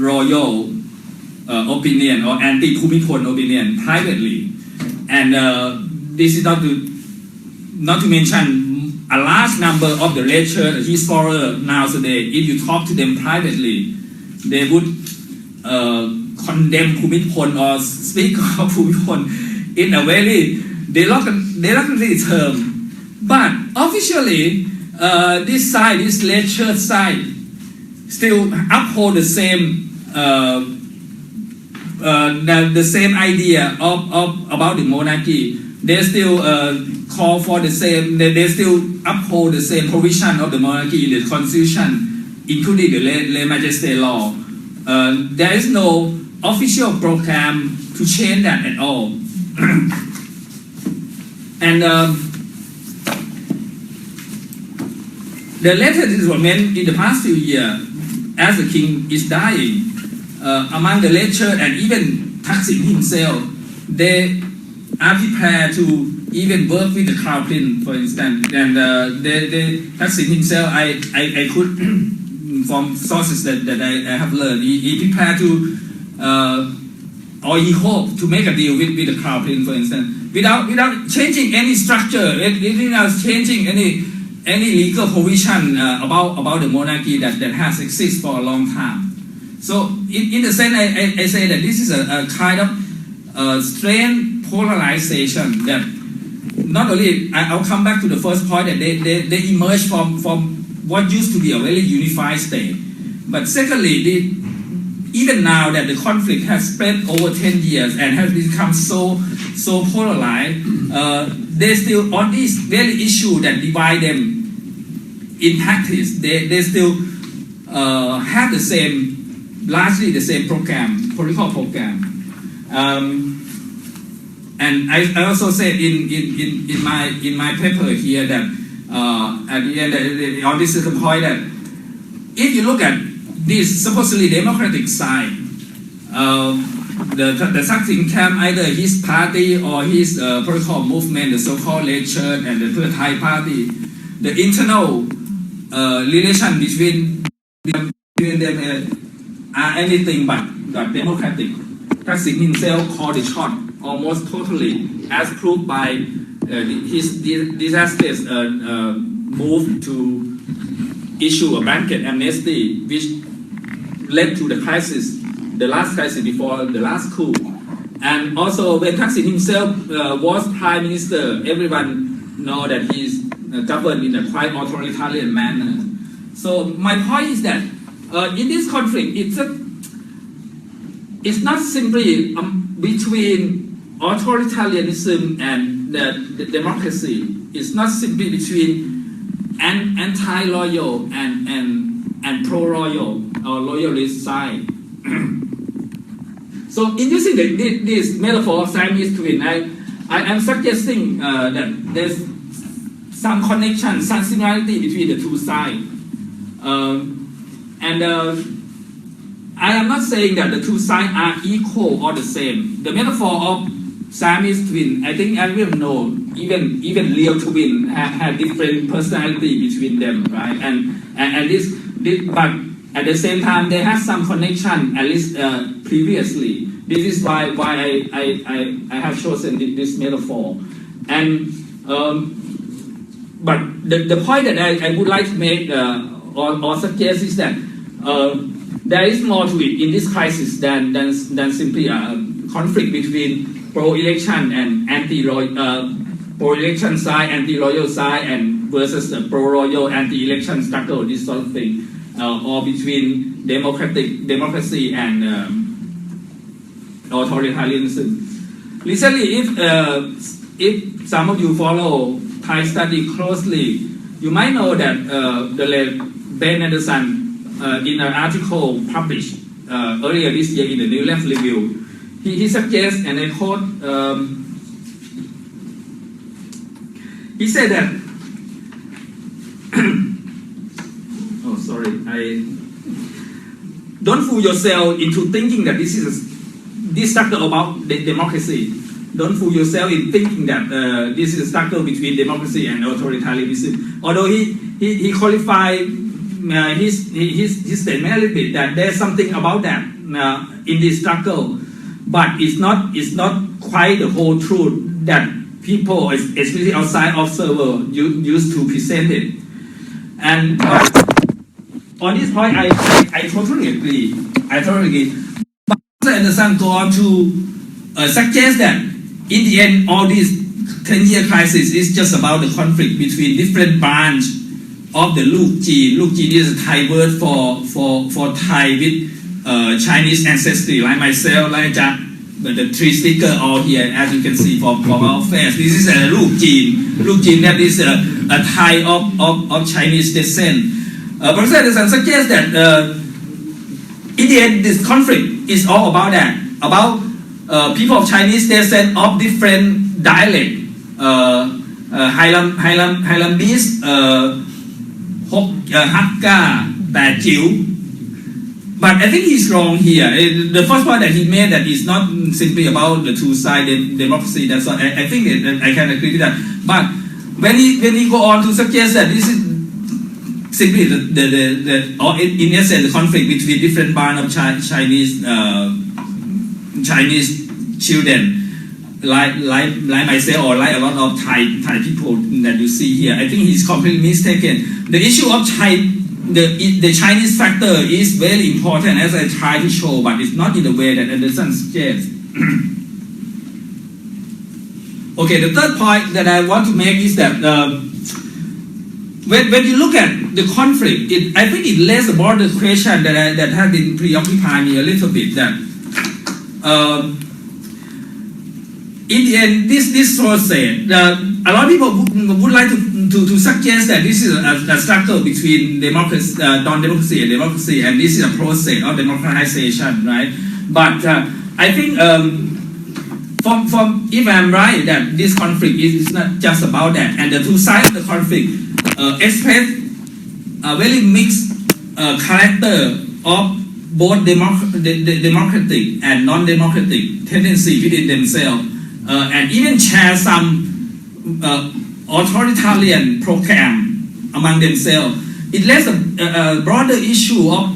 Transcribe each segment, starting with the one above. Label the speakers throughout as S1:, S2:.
S1: anti-royal opinion or anti-Bhumipol opinion privately, and this is not to mention a large number of the red shirt his followers nowadays. If you talk to them privately, they would condemn Bhumipol or speak of Bhumipol in a very derogatory term. But officially, this side, this red shirt side, still uphold the same idea about the monarchy. They still call for the same. They still uphold the same provision of the monarchy in the constitution, including the lay majesty law. There is no official program to change that at all. And the latest development in the past few years, as the king is dying, among the late church and even Thaksin himself, they are prepared to even work with the crown prince, for instance. And Thaksin himself, I could, from sources that I have learned, he prepared to, or he hoped to make a deal with the crown prince, for instance, without changing any structure, without changing any legal provision about the monarchy that has existed for a long time. So in the sense, I say that this is a kind of strange polarization that not only, I'll come back to the first point, that they emerge from what used to be a very unified state. But secondly, even now that the conflict has spread over 10 years and has become so polarized, they still, on this very issue that divide them in practice, they still have the same, largely the same program, political program. And I also said in my paper here that at the end, on this second point, that if you look at this supposedly democratic side, the Thaksin camp, either his party or his political movement, the so-called Red Shirt and the Pheu Thai party, the internal relation between them are anything but democratic. Thaksin himself called the shot almost totally, as proved by his disastrous move to issue a blanket amnesty, which led to the crisis, the last crisis before the last coup. And also when Thaksin himself was prime minister, everyone know that he's governed in a quite authoritarian manner. So my point is that in this conflict, it's not simply between authoritarianism and the democracy. It's not simply between anti-loyal and pro-royal or loyalist side. So in using this metaphor of Siamese twin, I am suggesting that there's some connection, some similarity between the two sides. I am not saying that the two sides are equal or the same. The metaphor of Siamese twin, I think everyone know, even real twin have different personality between them, right? And this, but at the same time, they have some connection, at least previously. This is why I have chosen this metaphor. And but the point that I would like to make or suggest is that there is more to it in this crisis than simply a conflict between pro-election and anti-royal, pro-election side, anti-royal side, and versus the pro-royal anti-election struggle, this sort of thing, or between democracy and authoritarianism. Recently, if some of you follow Thai study closely, you might know that the late Ben Anderson, in an article published earlier this year in the New Left Review, he suggests, and I quote, he said that, oh sorry, don't fool yourself into thinking that this struggle about democracy. Don't fool yourself in thinking that this is a struggle between democracy and authoritarianism. Although he qualified his statement a little bit that there's something about that in this struggle, but it's not quite the whole truth that people, especially outside observer, used to present it. And on this point, I totally agree. I totally agree. But Professor Anderson go on to suggest that in the end, all this 10-year crisis is just about the conflict between different branches of the ลูกจีน ลูกจีน is a Thai word for Thai with Chinese ancestry, like myself, like Jack, but the three speakers all here, as you can see from our face. This is a ลูกจีน ลูกจีน that is a Thai of Chinese descent. Professor Anderson suggests that in the end, this conflict is all about that, about people of Chinese descent of different dialect, Highlandese, Hakka, Bajau. But I think he's wrong here. The first point that he made that is not simply about the two-sided democracy. That's what I think that I can agree with that. But when he go on to suggest that this is simply or in essence the conflict between different band of Chinese children, like myself or like a lot of Thai people that you see here, I think he's completely mistaken. The issue of the Chinese factor is very important, as I try to show, but it's not in the way that Anderson suggests. Okay, the third point that I want to make is that when you look at the conflict, I think it lays about the question that has been preoccupying me a little bit, that in the end, this source said a lot of people would like to suggest that this is a struggle between democracy, non-democracy and democracy, and this is a process of democratization, right? But I think from if I'm right, that this conflict is not just about that, and the two sides of the conflict express a very mixed character of both democratic and non-democratic tendency within themselves, and even share some authoritarian program among themselves. It lays a broader issue of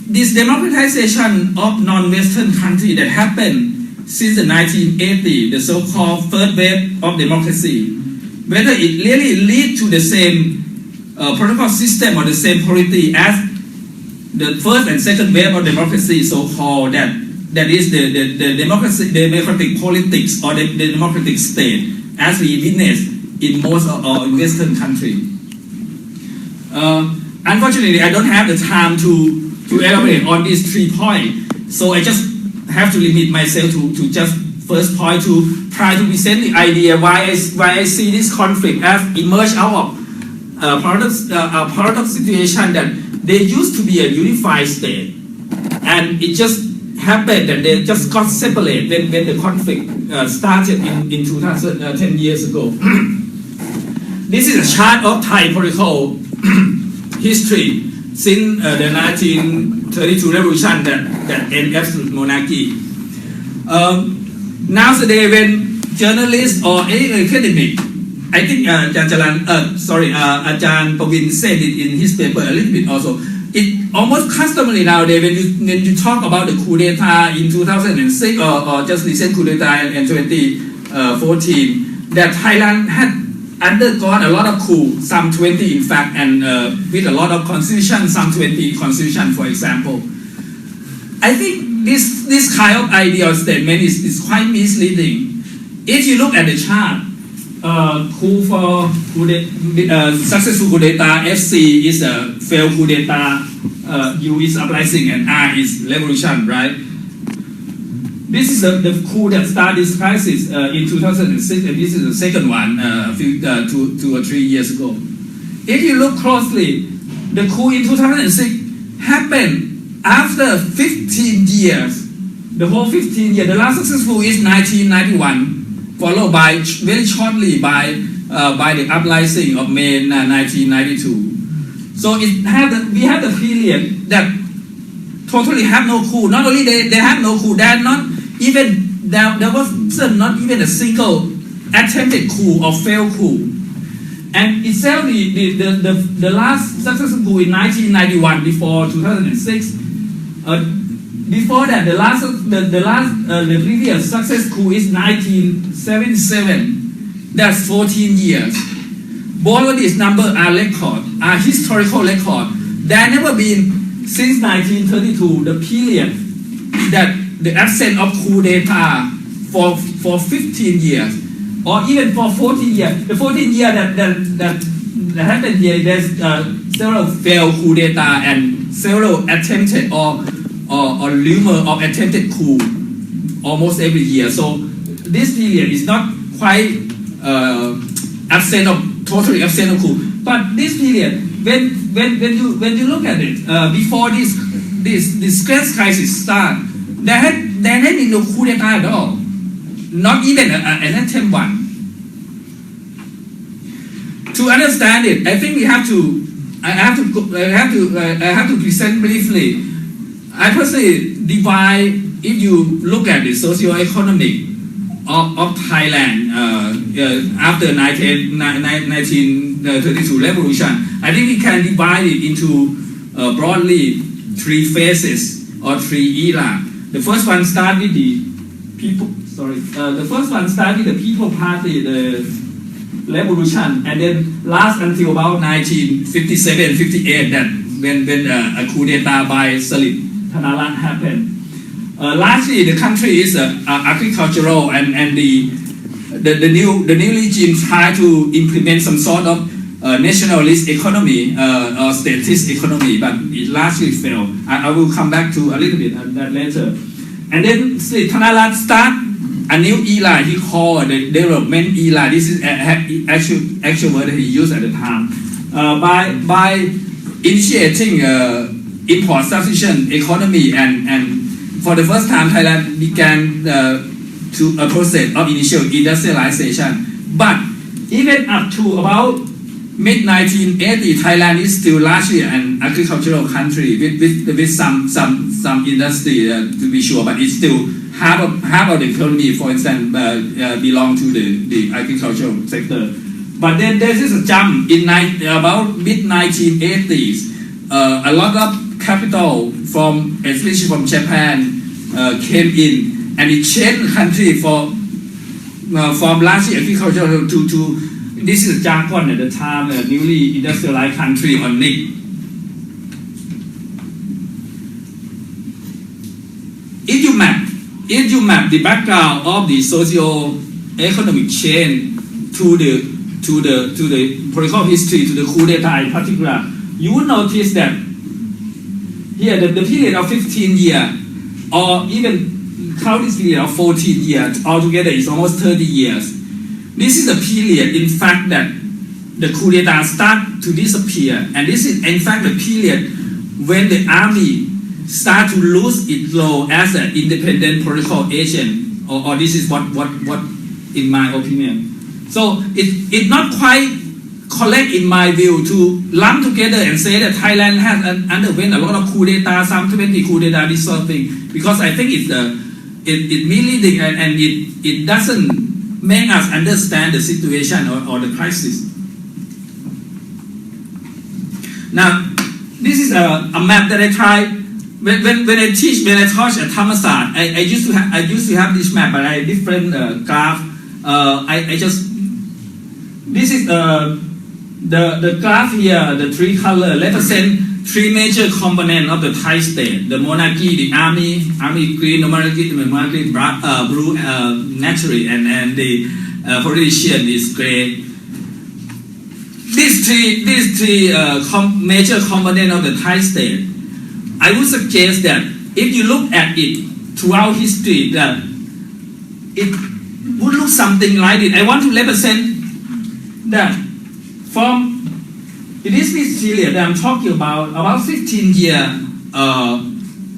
S1: this democratization of non-Western country that happened since the 1980s, the so-called third wave of democracy, whether it really leads to the same political system or the same polity as the first and second wave of democracy, so-called that is the democratic politics or the democratic state as we witness in most of our Western countries. Unfortunately, I don't have the time to elaborate on these 3 points, so I just have to limit myself to just first point to try to present the idea why I see this conflict as emerged out of a paradox situation that they used to be a unified state, and it just happened that they just got separated when the conflict started in 10 years ago. This is a chart of Thai political history since the 1932 revolution that ended absolute monarchy. Nowadays, when journalists or any academic, I think Ajahn Pawin said it in his paper a little bit also. It almost customary nowadays when you talk about the coup d'etat in 2006 or just recent coup d'etat in 2014, that Thailand had undergone a lot of coups, some 20 in fact, and with a lot of constitution, some 20 constitution, for example. I think this kind of idea or statement is quite misleading. If you look at the chart, successful coup d'etat, FC is a failed coup d'etat, U is uprising, and R is revolution, right? This is the coup that started this crisis in 2006, and this is the second one two or 3 years ago. If you look closely, the coup in 2006 happened after 15 years. The whole 15 years. The last successful is 1991, followed by very shortly by the uprising of May 1992. So we have the period that totally have no coup. Not only they have no coup, there was not even a single attempted coup or failed coup. And itself, the last successful coup in 1991 before 2006. Before that, the previous success coup is 1977. That's 14 years. Both of these numbers are historical record. There never been since 1932 the period that the absence of coup d'etat for 15 years or even for 14 years. The 14 years that happened here, there's several failed coup d'etat and several attempted or rumor of attempted coup almost every year. So this period is not quite totally absent of coup. But this period, when you look at it, before this great crisis start, there had been no coup d'etat at all, not even an attempt one. To understand it, I think I have to present briefly. I personally divide, if you look at the socio-economic of Thailand after 1932 revolution, I think we can divide it into broadly three phases or three eras. The first one started with the people. The first one started with the People Party, the revolution, and then last until about 1957-58. That when a coup d'etat by Salib Thanarat happened. Largely, the country is agricultural, and the new regime tried to implement some sort of nationalist economy or statist economy, but it largely failed. I will come back to a little bit on that later. And then Thanarat start a new era he called the development era. This is actual word that he used at the time. By initiating import substitution economy, and for the first time Thailand began to a process of initial industrialization. But even up to about mid-1980, Thailand is still largely an agricultural country with some industry to be sure, but it's still half of the economy, for instance, belong to the agricultural sector. But then there is a jump in about mid-1980s. A lot of capital especially from Japan came in, and it changed the country from largely agricultural to this is jargon at the time, a newly industrialized country on NIC. If you map the background of the socio-economic change to the political history, to the coup d'etat in particular, you will notice that here the period of 15 years, or even count this period of 14 years, altogether is almost 30 years. This is a period, in fact, that the coup d'etat start to disappear, and this is, in fact, the period when the army start to lose its role as an independent political agent, or this is what in my opinion. So it's not quite correct in my view to lump together and say that Thailand has underwent a lot of coup d'etat, some 20 coup d'etat, this sort of thing, because I think it's misleading, and it doesn't make us understand the situation or the crisis. Now, this is a map that I try when I teach at Thammasat. I used to have this map, but I different graph. This is the graph here. The three color represent three major components of the Thai state: the monarchy, the army green, the monarchy blue naturally, and the politician is gray. These three major components of the Thai state, I would suggest that if you look at it throughout history, that it would look something like it. I want to represent that from this period that I'm talking about 15 years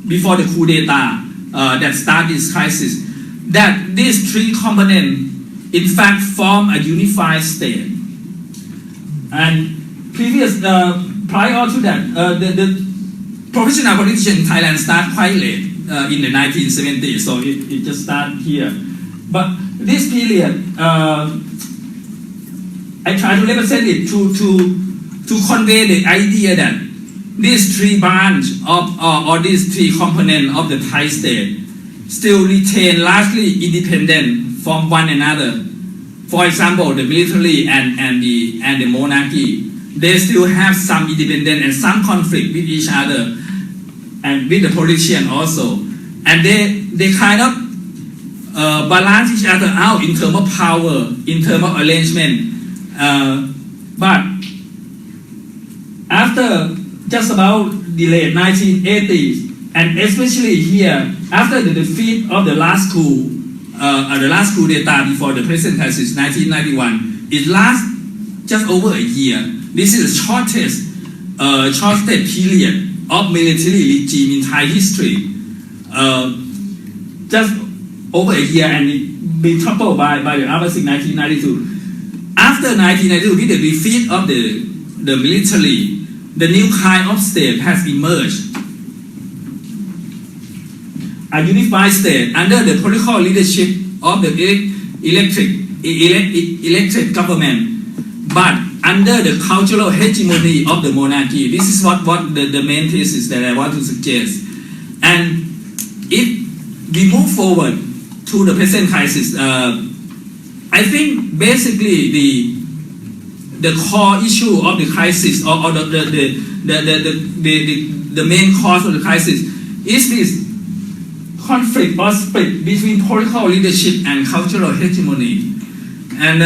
S1: before the coup d'etat that started this crisis, that these three components in fact form a unified state. And prior to that, the professional politician in Thailand started quite late in the 1970s, so it just started here. But this period, I try to represent it to convey the idea that these three branch of or these three components of the Thai state still retain largely independent from one another. For example, the military and the monarchy, they still have some independence and some conflict with each other and with the politician also, and they kind of balance each other out in terms of power, in terms of arrangement. But after just about the late 1980s, and especially here after the defeat of the last coup d'etat before the present crisis 1991, it lasts just over a year. This is the shortest period of military regime in Thai history. Just over a year, and it been toppled by the Abbasic 1992. After 1992, with the defeat of the military, the new kind of state has emerged. A unified state under the political leadership of the elected government, but under the cultural hegemony of the monarchy. This is what the main thesis that I want to suggest. And if we move forward to the present crisis, I think basically the core issue of the crisis or the main cause of the crisis is this conflict or split between political leadership and cultural hegemony. And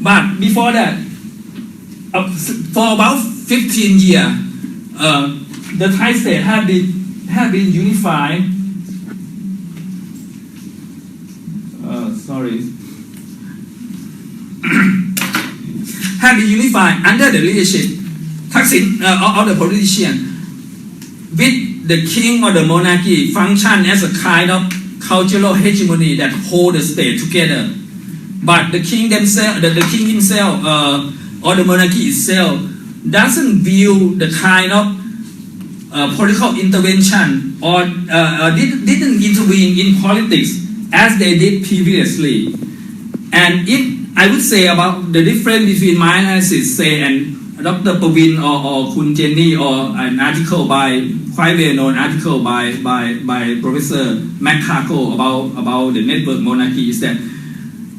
S1: but before that, for about 15 years, the Thai state had been unified. Had been unified under the leadership of the politician, with the king or the monarchy function as a kind of cultural hegemony that hold the state together. But the king himself or the monarchy itself doesn't view the kind of political intervention or didn't intervene in politics as they did previously. And if I would say about the difference between my analysis, say, and Dr. Pavin or Kun Jenny, or an article by quite well-known article by Professor McCarco about the network monarchy, is that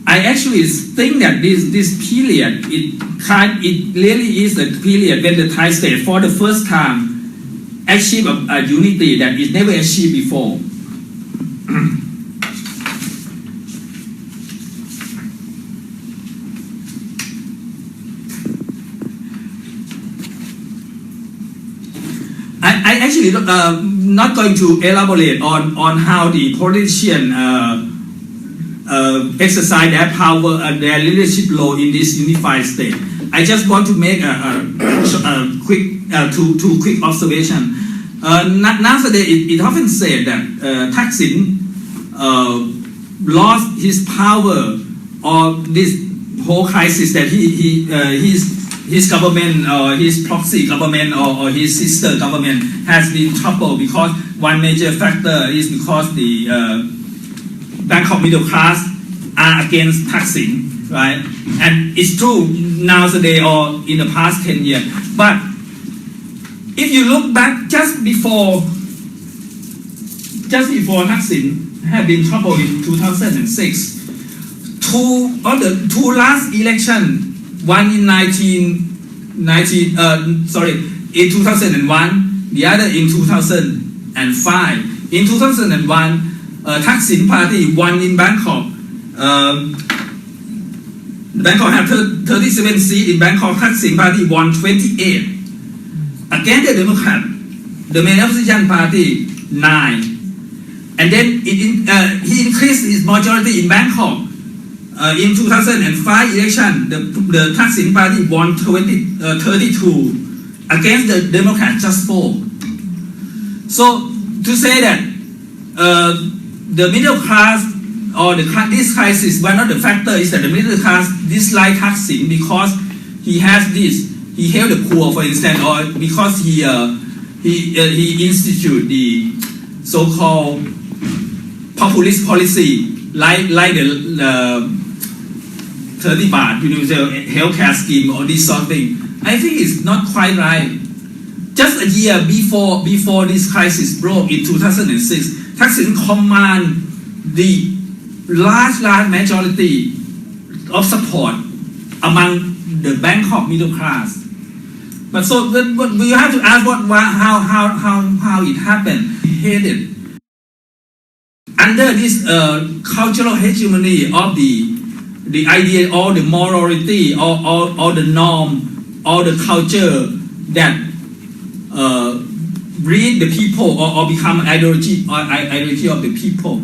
S1: I actually think that this period it really is a period when the Thai state for the first time achieved a unity that is never achieved before. I actually not going to elaborate on how the politician exercise their power and their leadership role in this unified state. I just want to make a quick two quick observation. Nowadays, it often said that Thaksin lost his power or this whole crisis that his government or his proxy government or his sister government has been toppled because one major factor is because the Bangkok middle class are against Thaksin, right? And it's true nowadays or in the past 10 years. But if you look back just before Thaksin had been toppled in 2006, two last election, one in 2001, the other in 2005. In 2001, Thaksin party won in Bangkok. Bangkok had 37 seats in Bangkok. Thaksin party won 28. Against the Democrat, the main opposition party 9. And then he increased his majority in Bangkok. In 2005 election, the Thaksin party won 32 against the Democrat just 4. So to say that the middle class or this crisis, one of the factors is that the middle class dislike Thaksin because he has this. He helped the poor, for instance, or because he instituted the so-called populist policy, like 30 baht universal healthcare scheme or this sort of thing. I think it's not quite right. Just a year before this crisis broke in 2006, Thaksin command the large majority of support among the Bangkok middle class. But so we have to ask how it happened. Hated under this cultural hegemony of the idea or the morality or the norm or the culture that breed the people or become ideology of the people.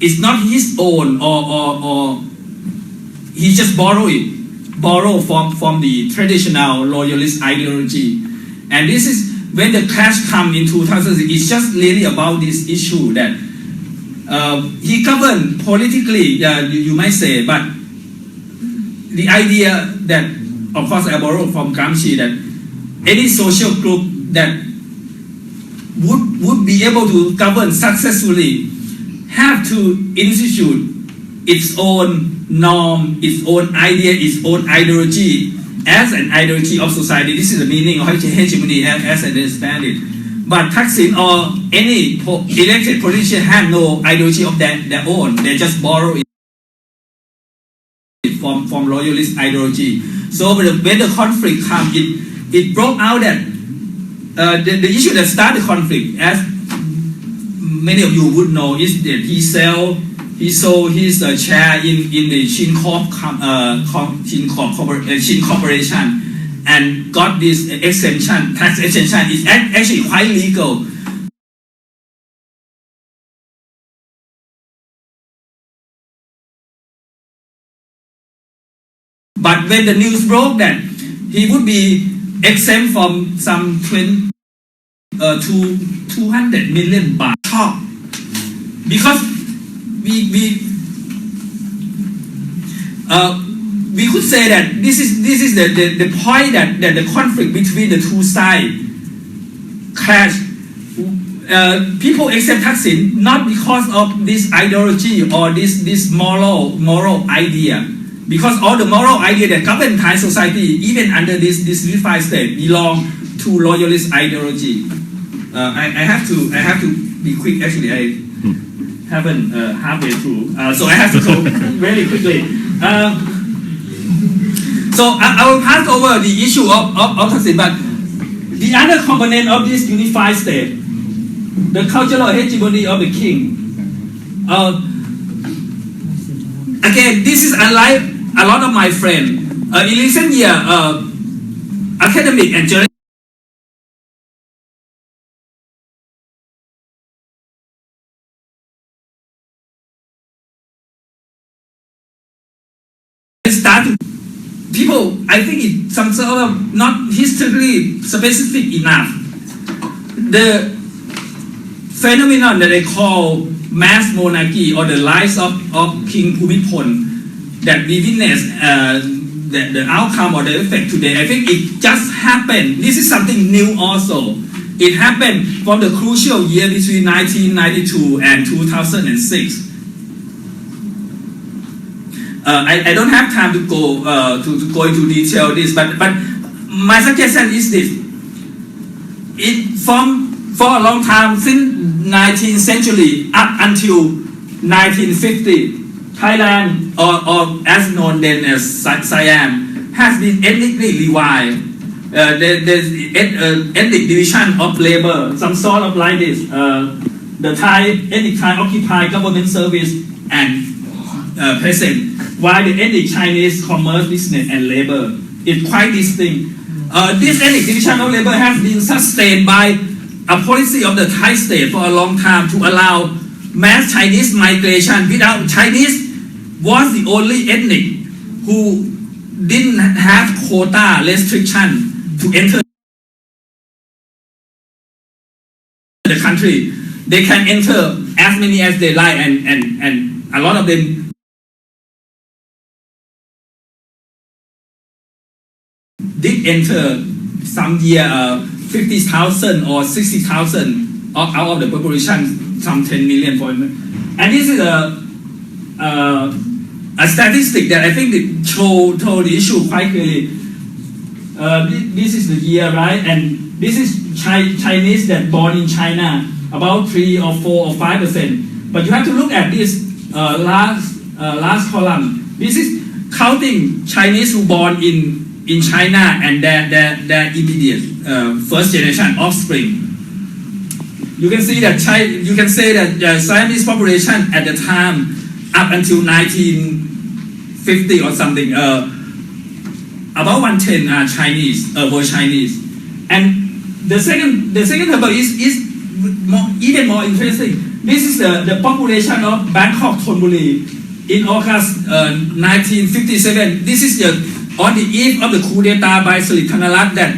S1: It's not his own or he just borrow from the traditional loyalist ideology. And this is when the crash come in 2000. It's just really about this issue that he governed politically, you might say, but the idea that, of course, I borrowed from Gramsci, that any social group that would be able to govern successfully have to institute its own norm, its own idea, its own ideology as an ideology of society. This is the meaning of hegemony as I understand it. But Thaksin or any elected politician have no ideology of their own. They just borrow it from loyalist ideology. So when the conflict comes, it broke out that the issue that started the conflict, as many of you would know, is that he sold his share in the Shin Corporation and got this exemption, tax exemption. It's actually quite legal. But when the news broke that he would be exempt from some 200 million baht, shock, because we could say that this is the point that the conflict between the two sides clash. People accept Thaksin not because of this ideology or this moral idea, because all the moral idea that govern Thai society, even under this unified state, belong to loyalist ideology. I have to be quick. Actually, I haven't halfway through, so I have to go very quickly. So I will pass over the issue of Thaksin, but the other component of this unified state, the cultural hegemony of the king. Again, this is unlike a lot of my friends. In recent years, academic and journalists start to people. I think it's some sort of not historically specific enough. The phenomenon that they call mass monarchy or the rise of King Bhumibol that we witness the outcome or the effect today, I think it just happened. This is something new also. It happened from the crucial year between 1992 and 2006. I don't have time to go to go into detail this, but my suggestion is this: for a long time, since 19th century up until 1950, Thailand, or as known then as Siam, has been ethnically divided. There's ethnic division of labor, some sort of like this. The ethnic Thai occupy government service and peasant, while the ethnic Chinese commerce, business and labor is quite distinct. This ethnic division of labor has been sustained by a policy of the Thai state for a long time to allow mass Chinese migration. Without Chinese was the only ethnic who didn't have quota restriction to enter the country. They can enter as many as they like, and a lot of them did enter some year 50,000 or 60,000 out of the population, some 10 million for it. And this is a statistic that I think that told the issue quite clearly. This is the year, right? And this is Chinese that born in China, about 3 or 4 or 5%. But you have to look at this last column. This is counting Chinese who born in China and their immediate first generation offspring. You can see that you can say that the Chinese population at the time up until 1950 or something, about 1/10 are Chinese, were Chinese. And the second table is even more interesting. This is the population of Bangkok, Thonburi in August 1957. This is on the eve of the coup d'etat by Sri Thanarat that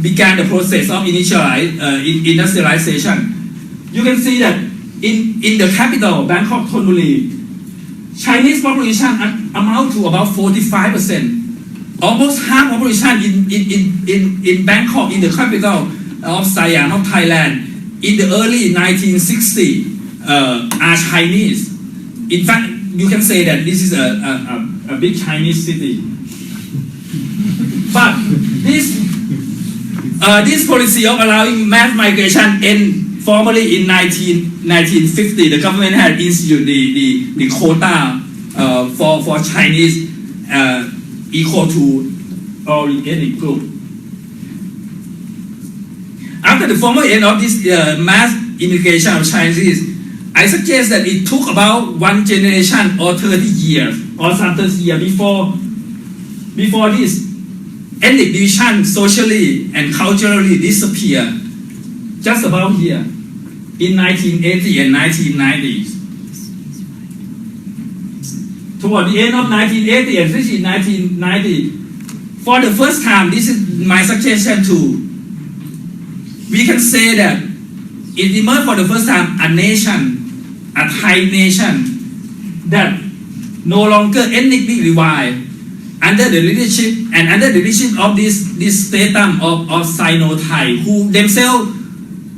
S1: began the process of industrialization. You can see that in the capital, Bangkok, Thonburi, Chinese population amount to about 45%. Almost half population in Bangkok, in the capital of Siam of Thailand, in the early 1960s, are Chinese. In fact, you can say that this is a big Chinese city. But this policy of allowing mass migration ended formally in 1950. The government had instituted the quota for Chinese equal to all ethnic group. After the formal end of this mass immigration of Chinese, I suggest that it took about 1 generation or 30 years or some 30 years before this ethnic division socially and culturally disappeared. Just about here in 1980 and 1990s. Toward the end of 1980 and especially 1990, for the first time, this is my suggestion too. We can say that it emerged for the first time a nation, a Thai nation, that no longer ethnically divided under the leadership of this stratum of Sino-Thai, who themselves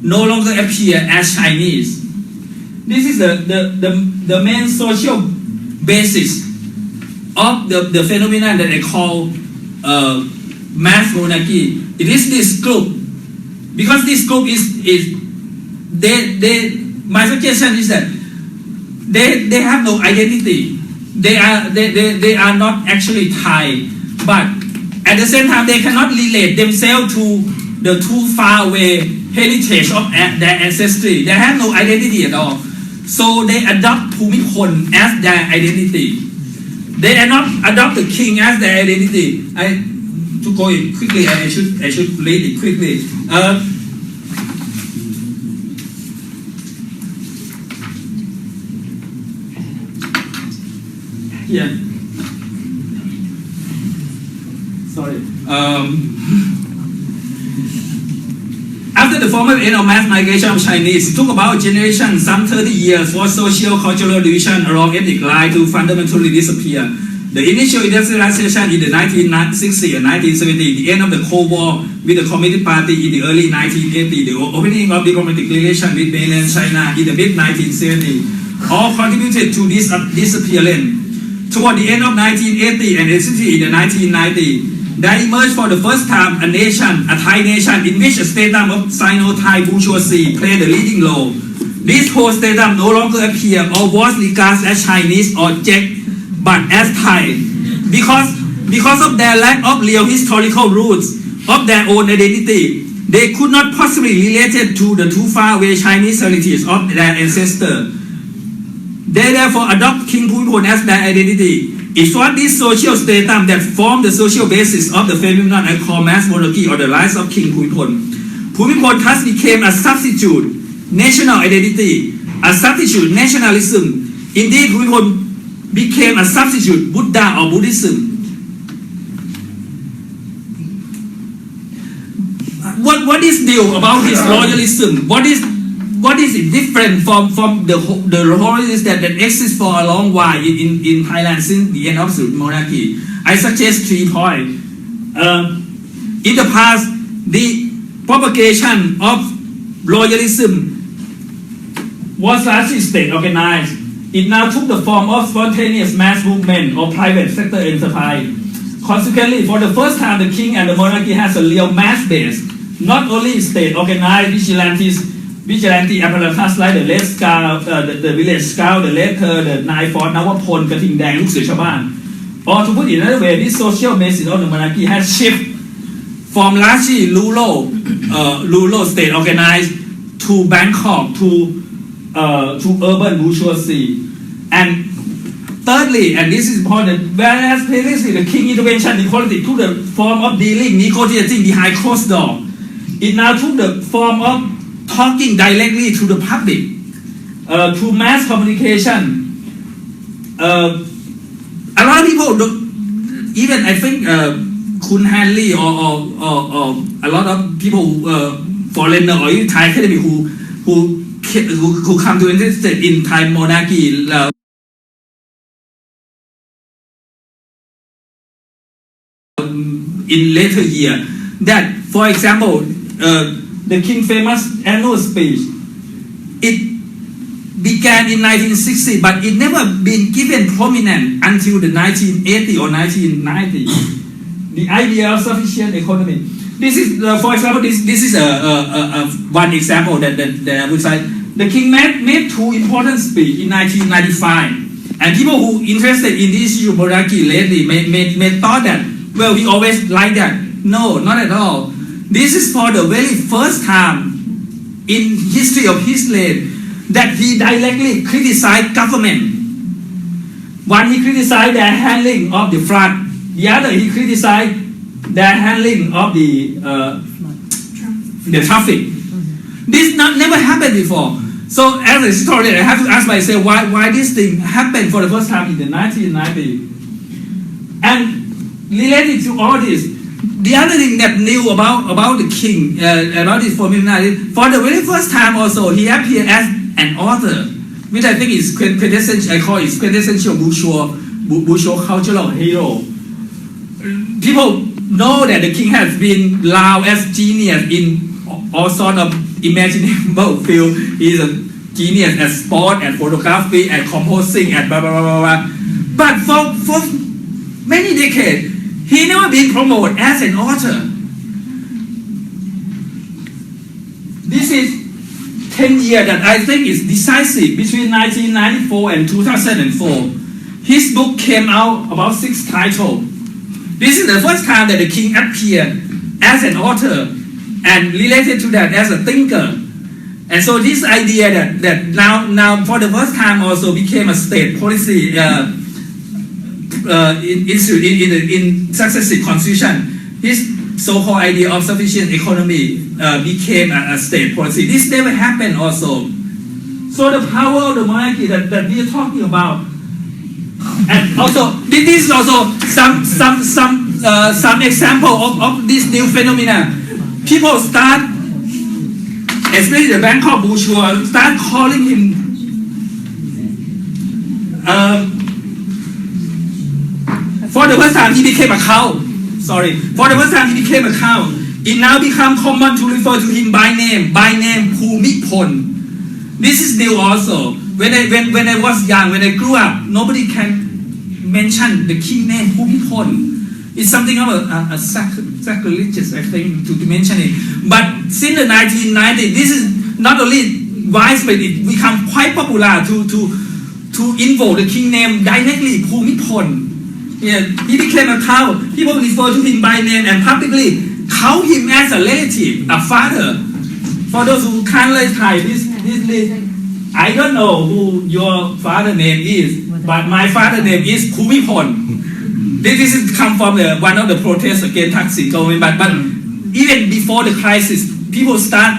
S1: no longer appear as Chinese. This is the main social basis of the phenomenon that I call mass monarchy. It is this group, because this group is my suggestion is that they have no identity. They are not actually Thai, but at the same time they cannot relate themselves to the too far away heritage of their ancestry. They have no identity at all. So they adopt Bhumipol as their identity. They adopt the king as their identity. To go quickly, I should read it quickly. Here. Sorry. After the formal end of mass migration of Chinese, it took about a generation, some 30 years, for social cultural division along ethnic lines to fundamentally disappear. The initial industrialization in the 1960s and 1970s, the end of the Cold War with the Communist Party in the early 1980s, the opening of diplomatic relations with mainland China in the mid-1970s, all contributed to this disappearance. Toward the end of 1980 and especially in the 1990s, there emerged for the first time a nation, a Thai nation, in which a stratum of Sino-Thai bourgeoisie played the leading role. This whole stratum no longer appeared or was regarded as Chinese or Czech, but as Thai, because of their lack of real historical roots of their own identity. They could not possibly relate to the too far away Chinese heritage of their ancestors. They therefore adopt King Bhumipol as their identity. It was this social stratum that formed the social basis of the phenomenon I call mass monarchy or the rise of King Bhumipol. Bhumipol thus became a substitute national identity, a substitute nationalism. Indeed, Bhumipol became a substitute Buddha or Buddhism. What is new about his royalism? What is it different from the royalists that exists for a long while in Thailand since the end of the monarchy? I suggest 3 points. In the past, the propagation of royalism was largely state organized.
S2: It now took the form of spontaneous mass movement or private sector enterprise. Consequently, for the first time, the king and the monarchy has a real mass base, not only state-organized vigilante apparatus like the Red Scout, the village scout, the Letter, the Nine Fort, นวพลกระทิงแดงลูกเสือชาวบ้าน Or to put it another way, this social basis of the monarchy has shifted from largely rural state-organized to Bangkok to urban bourgeoisie. And thirdly, and this is important, whereas previously the king intervention in politics took the form of dealing, negotiating behind closed door, it now took the form of talking directly to the public, to mass communication. A lot of people, even I think Kun Hanley or a lot of people, foreigner or even Thai academy who come to interested in Thai monarchy. In later year, that for example, the King famous annual speech, it began in 1960, but it never been given prominent until the 1980 or 1990. The idea of sufficient economy. This is, for example, this is one example that I would say. The King made two important speeches in 1995, and people who interested in this issue of monarchy lately may thought that, well, we always like that. No, not at all. This is for the very first time in history of his reign that he directly criticized government. One, he criticized their handling of the flood. The other, he criticized their handling of the traffic. This never happened before. So as a historian, I have to ask myself why this thing happened for the first time in the 1990s. And related to all this, the other thing that new about the king, about this formula, for the very first time also, he appeared as an author, which I think is quintessential. I call it quintessential bourgeois cultural hero. People know that the king has been lauded as genius in all sorts of imaginable field. He's a genius at sport, at photography, at composing, at blah blah blah blah. But for many decades, he never been promoted as an author. This is 10 years that I think is decisive between 1994 and 2004. His book came out about 6 titles. This is the first time that the king appeared as an author and related to that as a thinker. And so this idea that now for the first time also became a state policy in successive constitution. His so-called idea of sufficient economy became a state policy. This never happened also. So the power of the monarchy that we are talking about, and also this is also some example of this new phenomena. People start, especially the Bangkok bourgeois, start calling him for the first time he became a cow. For the first time he became a cow. It now become common to refer to him by name, Bhumipol. This is new also. When I was young, when I grew up, nobody can mention the king name Bhumipol. It's something of a sacrilegious, I think, to mention it. But since the 1990s, this is not only widespread, it become quite popular to invoke the king name directly, Bhumipol. Yeah, he became a cow. People refer to him by name and publicly count him as a relative, a father. For those who can't learn Thai, this list, I don't know who your father name is, but my father name is Bhumipol. This is come from one of the protests against Thaksin government. But even before the crisis, people start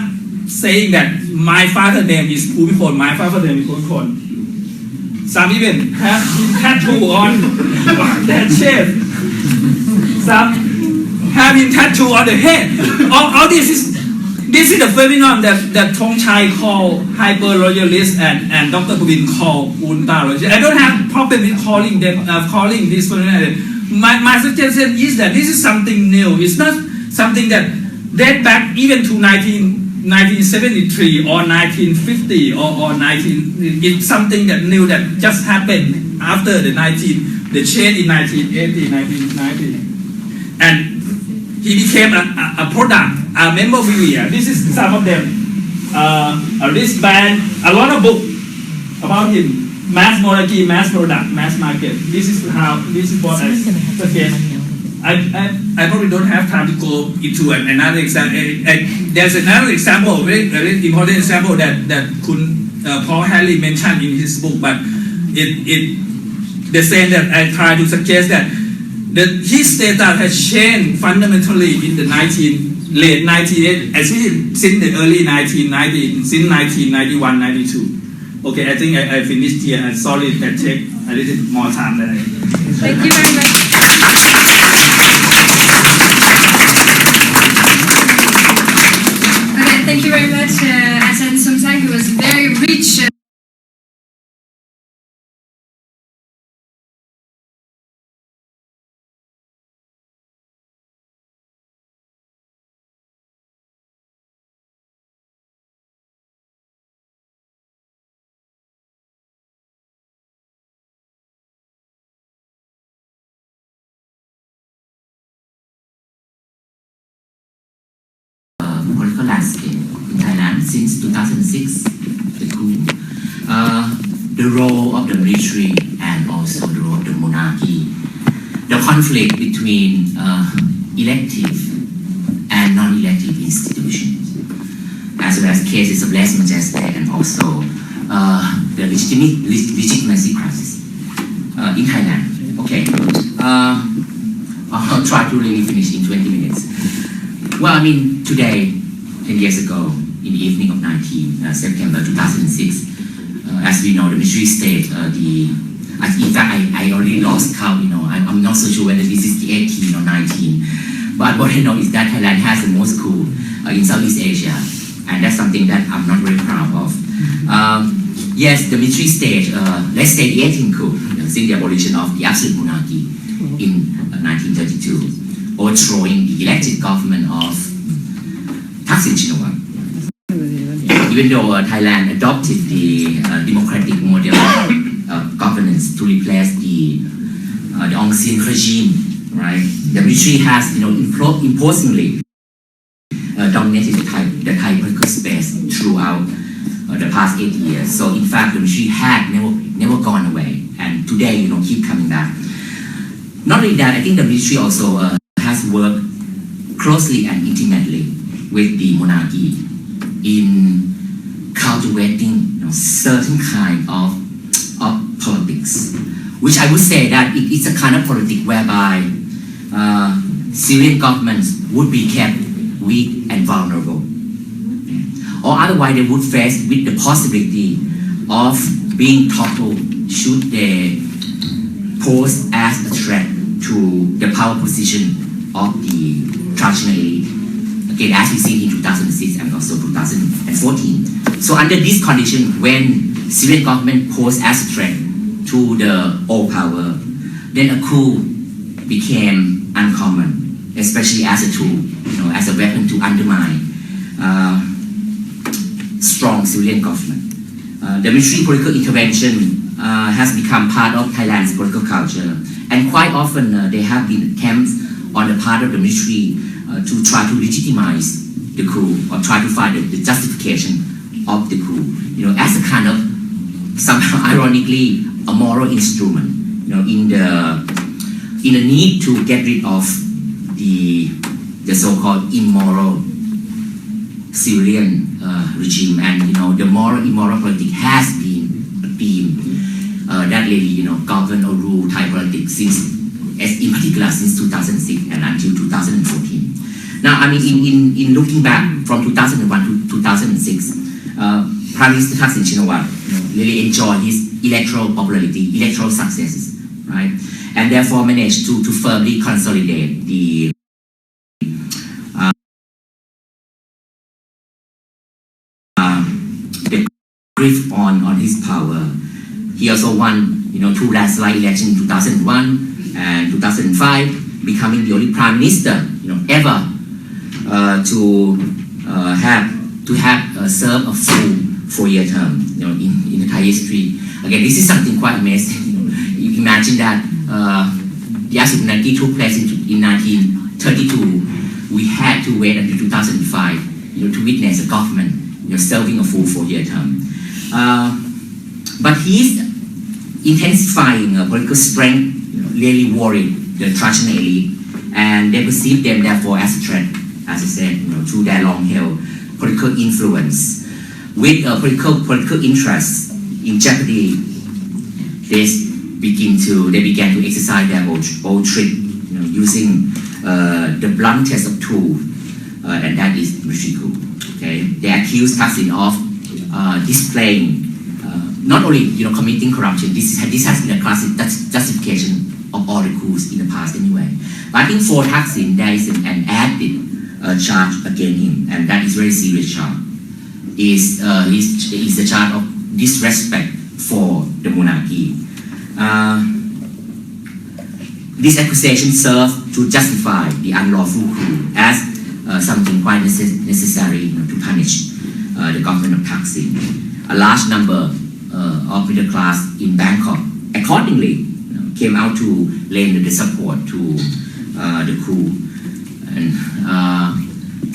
S2: saying that my father name is Bhumipol. My father name is Bhumipol. Some even have tattoo on their chest. Some have him tattoo on the head. All this is the phenomenon that Thong Chai called hyper royalist and Dr. Puvin called ultra royalist. I don't have problem with calling this phenomenon. My suggestion is that this is something new. It's not something that dates back even to 19 1973 or 1950 or 19, it's something that new that just happened after the change in 1980, 1990. And he became a product, a memorabilia. This is some of them. A wristband, a lot of book about him. Mass monarchy, mass product, mass market. This is what I suggest. I probably don't have time to go into another example. There's another example, very important example that Paul Harley mentioned in his book, but the same that I try to suggest that his status has changed fundamentally in the late 1980s, actually since the early 1990s, since 1991, 92. Okay, I think I finished here. I'm sorry that take a little more time than I.
S3: Thank you very much. Okay, thank you very much, Asan Somsak. It was very rich.
S4: Political landscape in Thailand since 2006, the coup, the role of the military and also the role of the monarchy, the conflict between elective and non-elective institutions, as well as cases of lèse majesté and also the legitimacy crisis in Thailand. Okay, I'll try to really finish in 20 minutes. Well, I mean, today, 10 years ago, in the evening of 19 September 2006, as we know, the military state, in fact, I already lost count, I'm not so sure whether this is the 18 or 19, but what I know is that Thailand has the most coup in Southeast Asia, and that's something that I'm not very proud of. Yes, the military state, let's say the 18th coup, since the abolition of the absolute monarchy in 1932, overthrowing the elected government of Thaksin Shinawatra. Even though Thailand adopted the democratic model of governance to replace the Aung San regime, right? The military has, imposingly dominated the Thai political space throughout the past 8 years. So in fact, the military had never gone away, and today, keep coming back. Not only that, I think the military also has worked closely and intimately with the monarchy in cultivating certain kind of politics, which I would say that it's a kind of politics whereby Syrian governments would be kept weak and vulnerable, or otherwise they would face with the possibility of being toppled should they pose as a threat to the power position of the traditional elite. Again, as we see in 2006 and also 2014. So under this condition, when Syrian government posed as a threat to the old power, then a coup became uncommon, especially as a tool, as a weapon to undermine strong civilian government. The military political intervention has become part of Thailand's political culture, and quite often there have been attempts on the part of the military to try to legitimize the coup or try to find the justification of the coup, as a kind of, somehow ironically, a moral instrument, in a need to get rid of the so-called immoral Syrian regime. And the immoral politics has been a theme that really govern or rule Thai politics in particular since 2006 and until 2014. Now, I mean, in looking back from 2001 to 2006, Prime Minister Thaksin Shinawatra really enjoyed his electoral popularity, electoral successes, right? And therefore managed to firmly consolidate the grip on his power. He also won, 2 landslide elections in 2001 and 2005, becoming the only prime minister, ever to have to have serve a full 4-year term, in the Thai history. Again, this is something quite amazing. You imagine that the Asif monarchy took place in 1932. We had to wait until 2005, to witness a government, serving a full 4-year term. But his intensifying political strength, really worried the traditional elite, and they perceived them therefore as a threat, as I said, through their long-held political influence. With political interests in jeopardy, they began to exercise their old trick, using the bluntest of tools, and that is military coup. Okay, they accused Thaksin of displaying, not only committing corruption. This has been a classic justification of all the coups in the past anyway. But I think for Thaksin there is an added charge against him, and that is very serious charge. Is the charge of disrespect for the monarchy. This accusation serves to justify the unlawful coup as something quite necessary to punish the government of Thaksin. A large number of middle class in Bangkok accordingly came out to lend the support to the coup. And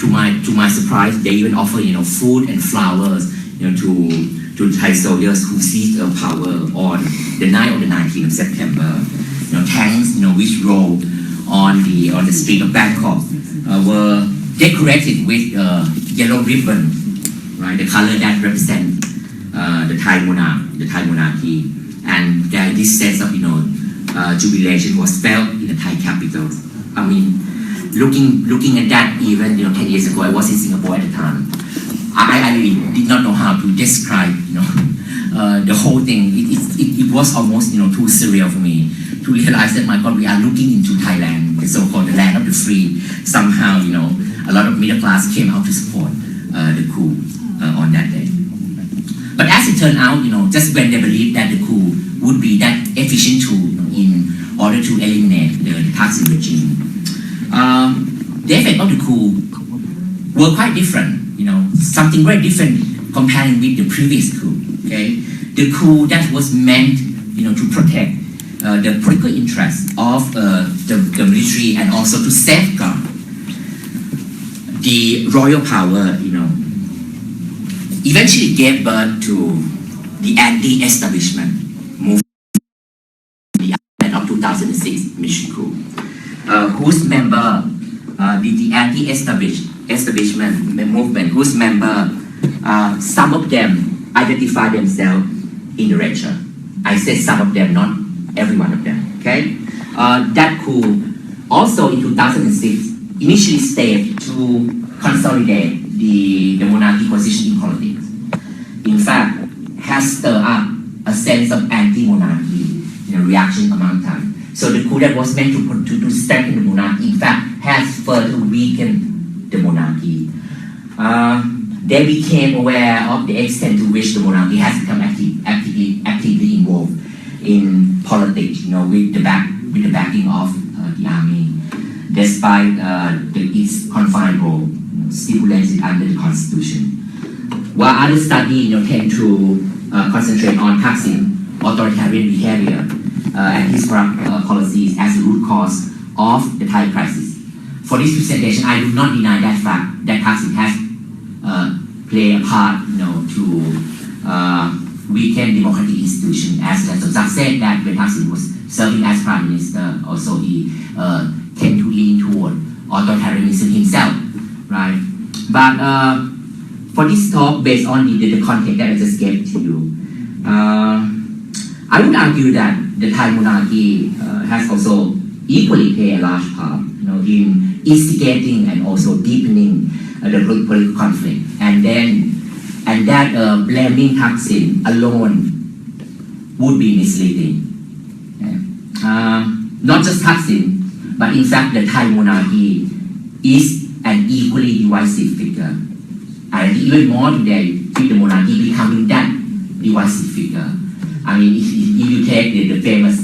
S4: to my surprise, they even offer food and flowers to Thai soldiers who seized power on the night of the 19th of September. Tanks which rolled on the street of Bangkok were decorated with yellow ribbon, right? The color that represent the Thai monarchy, and this sense of jubilation was felt in the Thai capital. I mean, looking at that even 10 years ago, I was in Singapore at the time. I really did not know how to describe the whole thing. It was almost too surreal for me to realize that, my God, we are looking into Thailand, the so-called the land of the free. Somehow a lot of middle class came out to support the coup on that day. But as it turned out, just when they believed that the coup would be that efficient tool in order to eliminate the Thaksin regime, the effect of the coup were quite different. Something very different comparing with the previous coup. Okay, the coup that was meant, to protect the political interests of the military and also to safeguard the royal power, eventually gave birth to the anti-establishment movement of 2006 military coup, whose member, the anti-establishment movement, whose member, some of them identify themselves in the red shirt. I say some of them, not every one of them. Okay, that coup also in 2006 initially staged to consolidate the monarchy position in politics. In fact, has stirred up a sense of anti-monarchy reaction among Thai. So the coup that was meant to strengthen the monarchy, in fact, has further weakened the monarchy. They became aware of the extent to which the monarchy has become actively involved in politics, with the backing of the army, despite its confined role stipulated under the constitution. While other studies tend to concentrate on Thaksin authoritarian behavior and his corrupt policies as the root cause of the Thai crisis. For this presentation, I do not deny that fact that Thaksin has played a part, to weaken democratic institutions as well. So Zak said that when Thaksin was serving as prime minister, also he tend to lean toward authoritarianism himself, right? But for this talk, based on the context that I just gave to you, I would argue that the Thai monarchy has also equally played a large part, in instigating and also deepening the political conflict, and that blaming Thaksin alone would be misleading. Okay? Not just Thaksin, but in fact the Thai monarchy is an equally divisive figure. And even more today, with the monarchy becoming that divisive figure. I mean, if you take the famous,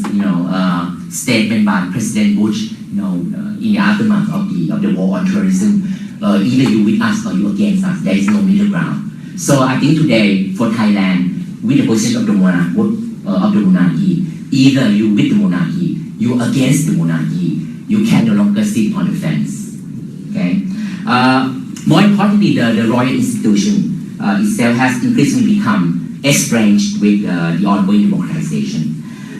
S4: statement by President Bush, in the aftermath of the war on terrorism, either you with us or you against us. There is no middle ground. So I think today for Thailand, with the position of the monarchy, either you with the monarchy, you against the monarchy, you can no longer sit on the fence. Okay. More importantly, the royal institution itself has increasingly become estranged with the ongoing democratization.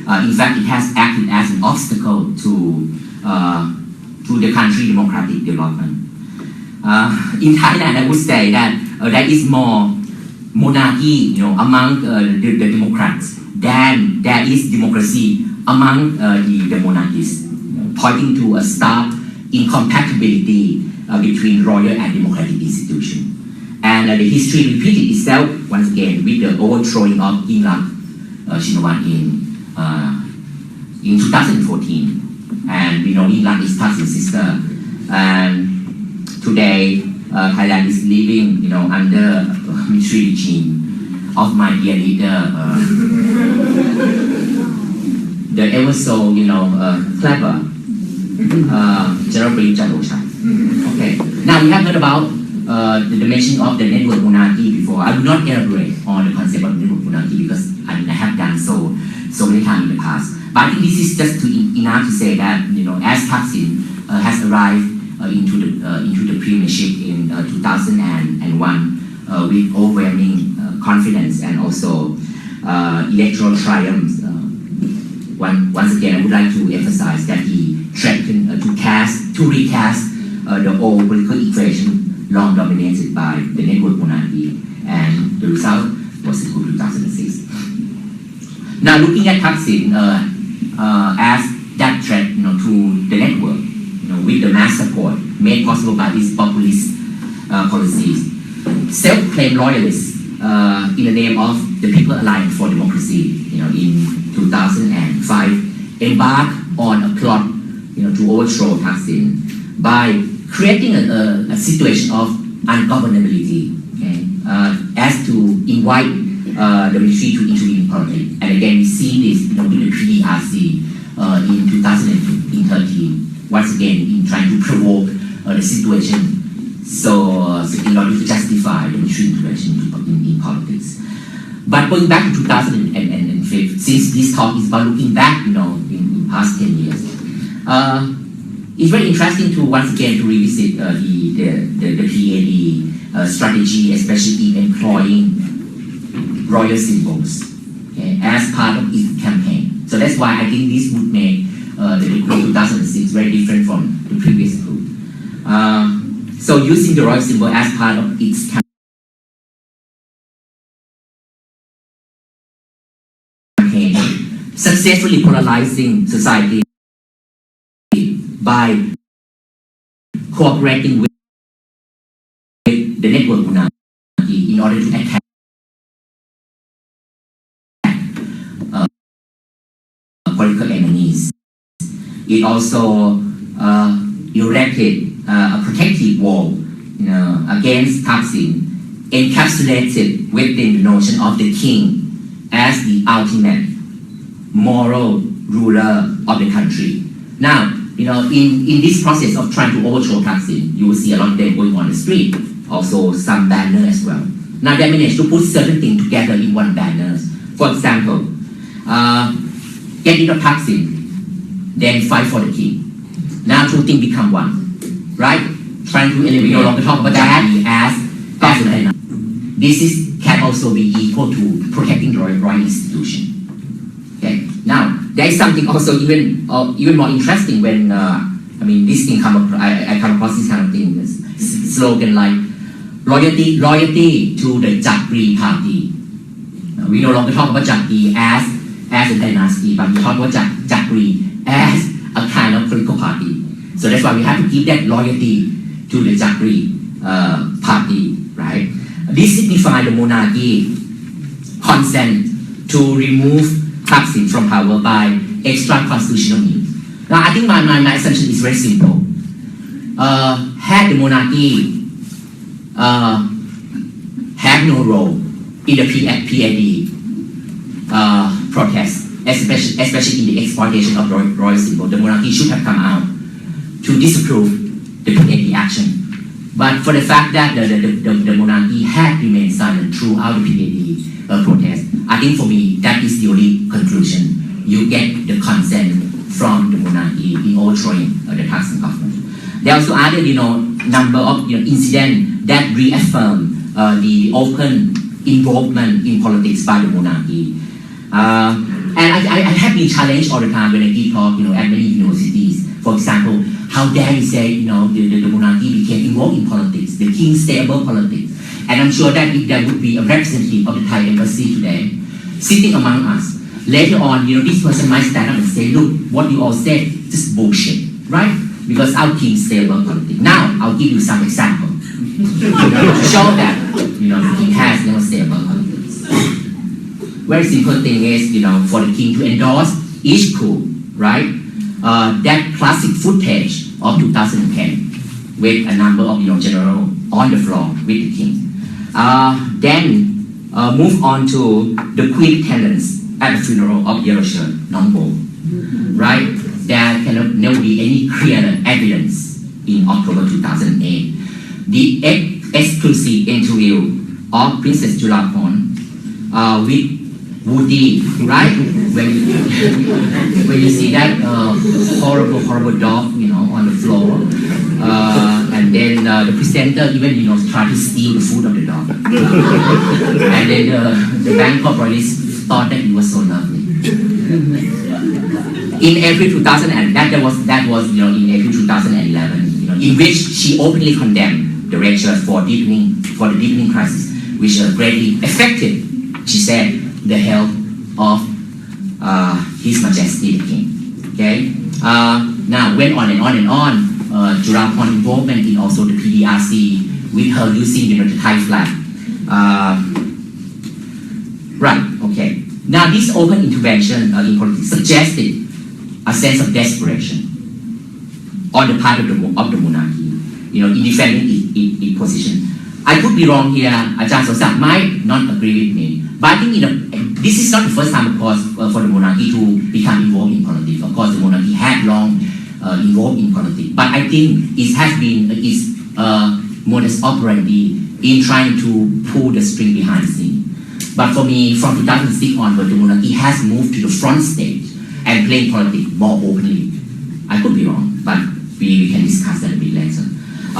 S4: In fact, it has acted as an obstacle to the country's democratic development. In Thailand, I would say that there is more monarchy, among the Democrats than there is democracy among the monarchists, pointing to a stark incompatibility between royal and democratic institutions. And the history repeated itself once again with the overthrowing of Yingluck Shinawatra in 2014. And we know Yingluck is Thaksin's sister. And today, Thailand is living, under a military regime of my dear leader, the ever so, clever General Prayut Chan-o-cha. Okay. Now we have heard about the dimension of the network monarchy before. I will not elaborate on the concept of network monarchy because I have done so many times in the past. But I think this is just enough to say that as Thaksin has arrived into the premiership in 2001 with overwhelming confidence and also electoral triumphs. Once again, I would like to emphasize that he threatened to recast the old political equation long dominated by the network monarchy, and the result was the coup 2006. Now, looking at Thaksin as that threat, to the network, with the mass support made possible by these populist policies, self-claimed loyalists in the name of the People Alliance for Democracy, in 2005, embarked on a plot, to overthrow Thaksin by creating a situation of ungovernability, as to invite the military to intervene in politics. And again, we see this, with the PDRC in 2013. Once again, in trying to provoke the situation, so in order to justify the military intervention in politics. But going back to 2005, since this talk is about looking back, in past 10 years, it's very interesting to once again to revisit the PAD strategy, especially in employing royal symbols, as part of its campaign. So that's why I think this would make the coup 2006 very different from the previous coup. So using the royal symbol as part of its campaign, successfully polarizing society by cooperating with the network monarchy in order to attack political enemies. It also erected a protective wall, against Thaksin, encapsulated within the notion of the king as the ultimate moral ruler of the country. Now, in this process of trying to overthrow Thaksin, you will see a lot of them going on the street, also some banners as well. Now they managed to put certain things together in one banner. For example, get rid of Thaksin, then fight for the king. Now two things become one, right? Trying to eliminate, no longer talk about that as personal. This can also be equal to protecting the royal institution. Okay. Now there is something also even more interesting when this thing I come across this kind of thing, this slogan like loyalty to the Jakri party. We no longer talk about Jakri as a dynasty, but we talk about Jakri as a kind of political party. So that's why we have to give that loyalty to the Jakri party, right? This signifies the monarchy consent to remove Thaksin from power by extra constitutional means. Now I think my assumption is very simple. Had the monarchy had no role in the PAD protest, especially in the exploitation of royal symbol, the monarchy should have come out to disapprove the PAD action. But for the fact that the monarchy had remained silent throughout the PAD protest, I think for me that is the only conclusion. You get the consent from the monarchy in overthrowing the Thaksin government. There are also other, number of incidents that reaffirm the open involvement in politics by the monarchy. And I have been challenged all the time when I give talk, at many universities. For example, how dare you say, the monarchy became involved in politics, the king stayed above politics. And I'm sure that if there would be a representative of the Thai embassy today, sitting among us, later on, this person might stand up and say, look, what you all said, just bullshit, right? Because our king stayed above politics. Now, I'll give you some examples to show that, the king has never stayed above politics. Very simple thing is, for the king to endorse each coup, right? That classic footage of 2010 with a number of generals on the floor with the king. Then move on to the queen attendance at the funeral of Yellow Shirt, Nongbo, right? There cannot never be any clear evidence in October 2008. The exclusive interview of Princess Julapon with Woody, right? When you see that horrible dog, on the floor, and then the presenter even, try to steal the food of the dog, and then the Bangkok royalists thought that it was so lovely. In April 2000, and that was in April 2011, in which she openly condemned the red shirt for the deepening crisis, which greatly affected, she said, the health of His Majesty the King. Okay. Now went on and on and on. Julapon involvement in also the PDRC with her using the Thai flag. Right. Okay. Now this open intervention in politics suggested a sense of desperation on the part of the monarchy, in defending its position. I could be wrong here. Ajahn Somsak might not agree with me. But I think this is not the first time, of course, for the monarchy to become involved in politics. Of course, the monarchy had long involved in politics. But I think it has been its modus operandi in trying to pull the string behind the scene. But for me, from 2006 onward, the monarchy has moved to the front stage and playing politics more openly. I could be wrong, but we can discuss that a bit later.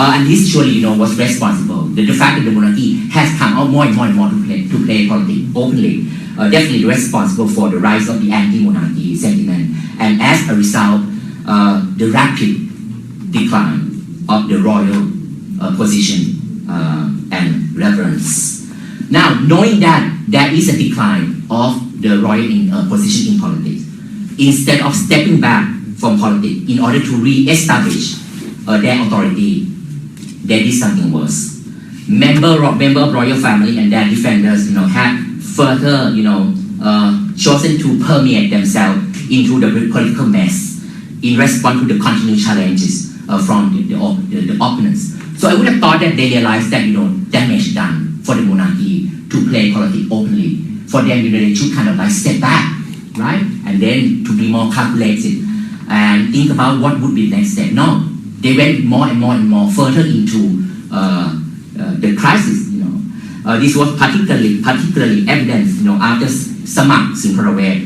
S4: And this surely, was responsible. The fact that the monarchy has come out more and more to play politics openly, definitely responsible for the rise of the anti-monarchy sentiment, and as a result, the rapid decline of the royal position and reverence. Now, knowing that there is a decline of the royal position in politics, instead of stepping back from politics in order to re-establish their authority, they did something worse. Member of royal family and their defenders, had further, chosen to permeate themselves into the political mess in response to the continued challenges from the opponents. So I would have thought that they realized that, damage done for the monarchy to play politics openly. For them, they should kind of step back, right? And then to be more calculated and think about what would be the next step. No. They went more and more further into the crisis. This was particularly evident. After Samak Singharawet,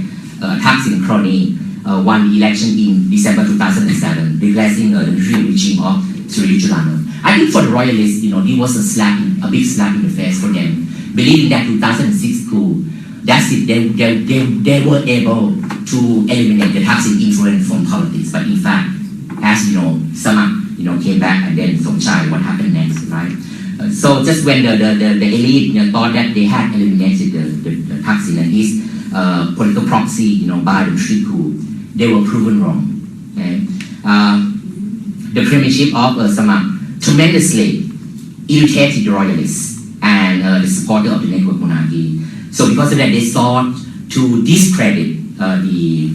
S4: Thaksin crony won the election in December 2007, replacing the military regime of Sri Julano. I think for the royalists, it was a big slap in the face for them, believing that 2006 coup, that's it. They were able to eliminate the Thaksin influence from politics, but in fact, as Samak, came back, and then Somchai, what happened next, right? So just when the elite thought that they had eliminated the Thaksin and his political proxy, by the military coup, they were proven wrong. Okay? The premiership of Samak tremendously irritated the royalists and the supporters of the network monarchy. So because of that, they sought to discredit the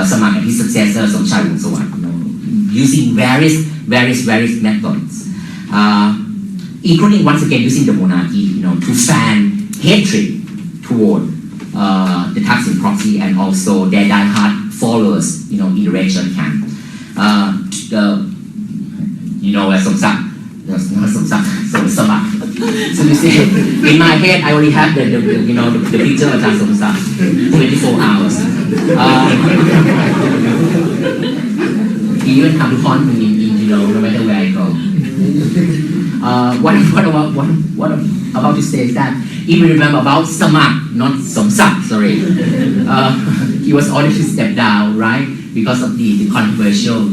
S4: Samak and his successor Somchai Wongsuwat, using various methods, including once again using the monarchy, to fan hatred toward the Thaksin proxy and also their die-hard followers, in the red shirt camp. Somsak So you see, in my head, I only have the picture of Ajahn Somsak, 24 hours. He even come to haunt me in no matter where I go. What I'm about to say is that if you remember about Samak, not Somsak, sorry, he was ordered to step down, right, because of the controversial,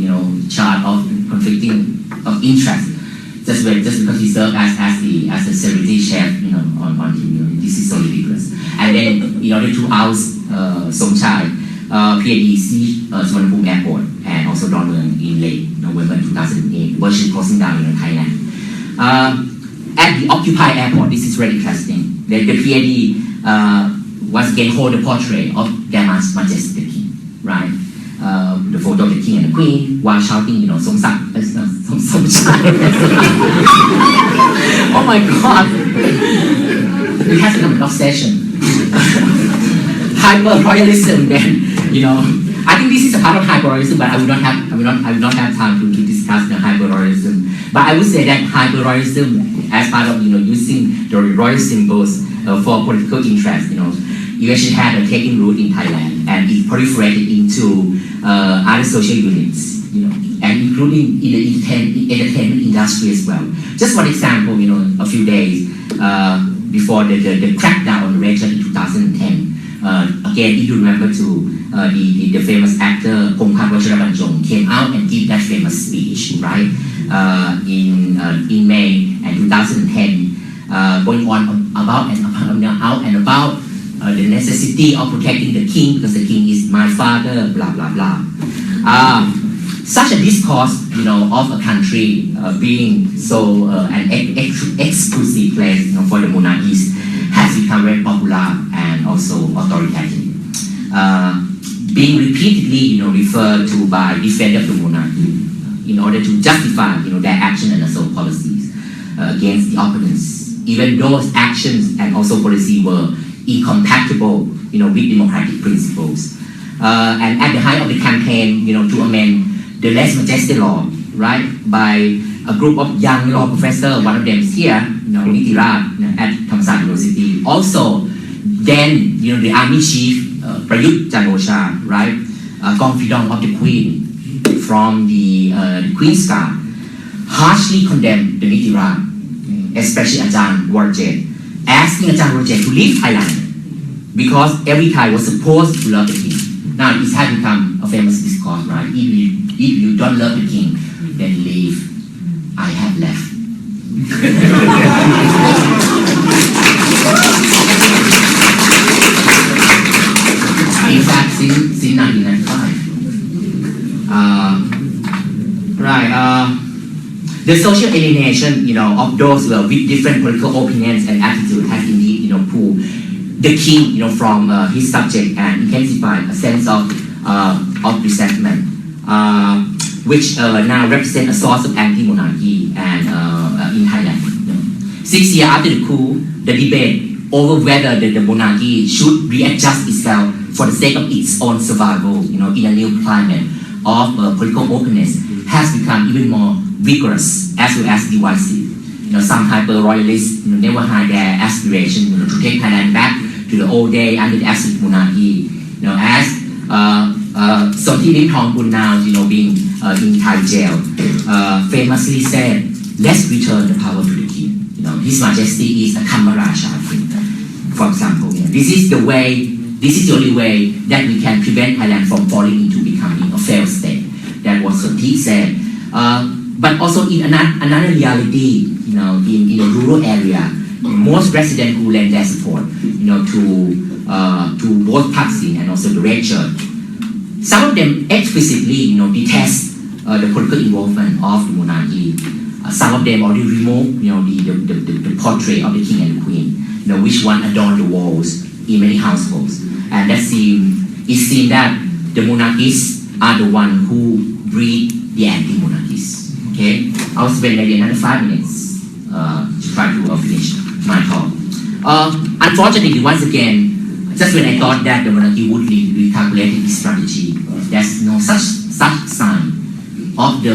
S4: charge of conflicting of interest, just because he served as the celebrity chef, on TV. This is so ridiculous. And then in order to oust Somchai, PAD seized Suvarnabhumi Airport and also Dornmueang in late November 2008, virtually closing down Thailand. At the occupied airport, this is very interesting. The PAD once again hold the portrait of Their Majesty the King, right? The photo of the King and the Queen while shouting, Somsak, Somchai. Oh my God! It has become an obsession. Hyper royalism, then, I think this is a part of hyper royalism, but I will not have time to discuss the hyper royalism. But I would say that hyper royalism, as part of using the royal symbols for political interest, eventually had a taking root in Thailand, and it proliferated into other social units, and including in the entertainment industry as well. Just one example, a few days before the crackdown on radio in 2010. Again, if you remember too, the famous actor Pongkat Vajrabanjong came out and gave that famous speech, right? In May and 2010, going on about the necessity of protecting the king because the king is my father, blah blah blah. Such a discourse, of a country being so an exclusive place, for the monarchies, has become very popular and also authoritative. Being repeatedly, referred to by defenders of the monarchy in order to justify, their action and also policies against the opponents, even those actions and also policy were incompatible, with democratic principles. And at the height of the campaign, to amend the Less Majesty Law, right, by a group of young law professors, one of them is here, Niti Raj at Thammasat University. Also, then, the army chief, Prayut Chan-o-cha, right, confidant of the Queen from the Queen's Guard, harshly condemned the Niti Raj, especially Ajahn Worjit, asking Ajahn Worjit to leave Thailand because every Thai was supposed to love the king. Now, it has become a famous discourse, right? If you don't love the king, then leave. I have left. In fact, since 1995. The social alienation, of those with different political opinions and attitudes has indeed, pulled the king, from his subject and intensified a sense of resentment, which now represent a source of anti-monarchy and in Thailand. 6 years after the coup, the debate over whether the monarchy should readjust itself for the sake of its own survival, in a new climate of political openness, has become even more vigorous as well as divisive. Some hyper-royalists never hide their aspiration to take Thailand back to the old day under the absolute monarchy. As Somthi Limthongkul now, being in Thai jail, famously said, "Let's return the power to the king." His Majesty is a Kamaraja king, for example. This is the only way that we can prevent Thailand from falling into becoming a failed state. That was what he said. But also in another reality, in a rural area, most residents who lend their support, to both Thaksin and also the Red Church, some of them explicitly, detest the political involvement of the monarchy. Some of them already removed, the portrait of the king and the queen, which one adorned the walls in many households. And it seemed that the monarchists are the one who breed the anti-monarchists. Okay, I'll spend maybe another 5 minutes to try to finish my talk. Unfortunately, once again, just when I thought that the monarchy would recalculate its strategy, there's no such sign of the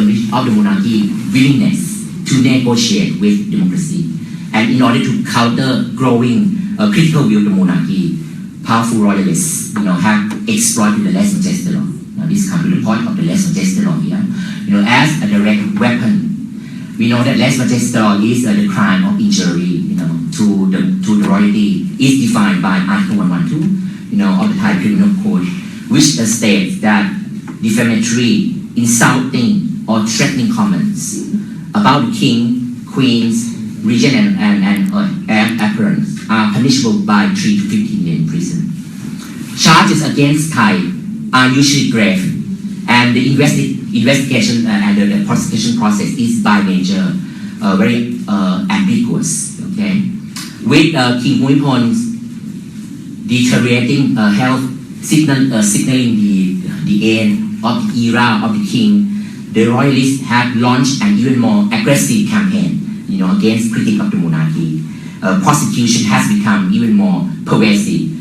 S4: monarchy willingness to negotiate with democracy. And in order to counter growing critical view of the monarchy, powerful royalists, have exploited the less majestic law. Now, this comes to the point of the less majestic law here. As a direct weapon, we know that less majestic law is the crime of injury, to the royalty, is defined by Article 112, of the Thai Criminal Code, which states that defamatory, insulting, or threatening comments about the king, queens, region, and appearance are punishable by 3 to 15 years in prison. Charges against Thai are usually grave, and the investigation and the prosecution process is by nature very ambiguous. Okay, with King Bhumipon's deteriorating health signaling the end of the era of the king, the royalists have launched an even more aggressive campaign, against critics of the monarchy. Prosecution has become even more pervasive.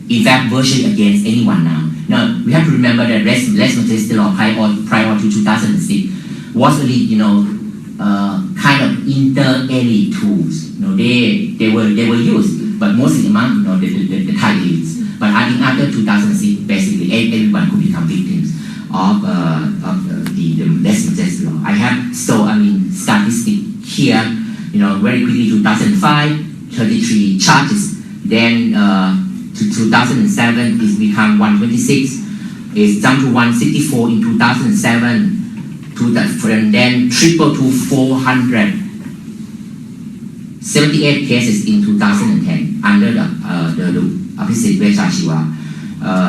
S4: In fact, virtually against anyone now. Now, we have to remember that less majestic law prior to 2006 was only, kind of inter-elite tools. They were used, but mostly among, the Thai elites. But I think after 2006, basically everyone could become victims of the less majestic law. I have statistic here. Very quickly, 2005, 33 charges. Then to 2007, it's become 126. It's jumped to 164 in 2007. And then triple to 478 cases in 2010 under the Abhisit Vejashiva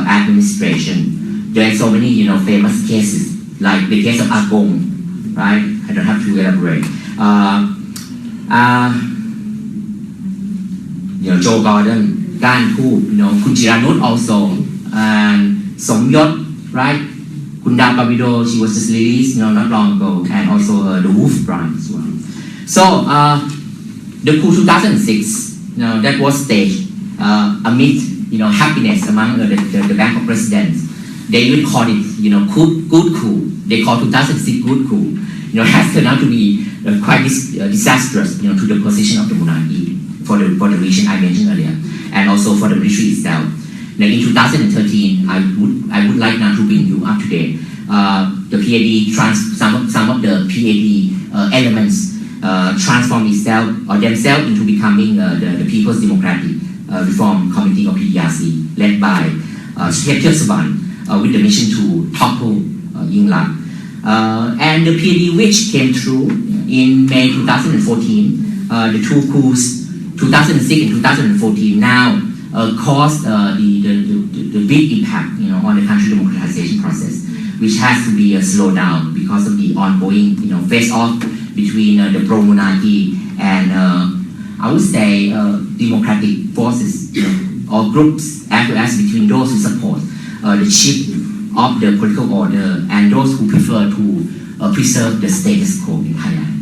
S4: administration. There are so many, famous cases, like the case of Agong, right? I don't have to elaborate. Joe Gordon, Gan Ku, Kun Jiranut also, and Somyot, right? Kunda Babido, she was just released, not long ago, and also the Wolf Bride as well. So, the coup 2006, that was staged amid, happiness among the Bangkok residents. They even called it, good coup. They called 2006 good coup. Has turned out to be quite disastrous, to the position of the monarchy for the region I mentioned earlier, and also for the military itself. Now, in 2013, I would like now to bring you up to date. The PAD some of the PAD elements transform themselves into becoming the People's Democratic Reform Committee of PDRC, led by Suthep Saban, with the mission to topple Yingluck. And the PAD which came through in May 2014, the two coups, 2006 and 2014, now caused the big impact, on the country democratization process, which has to be slowed down because of the ongoing, face-off between the pro-monarchy and I would say democratic forces or groups, as well as between those who support the shift of the political order and those who prefer to preserve the status quo in Thailand.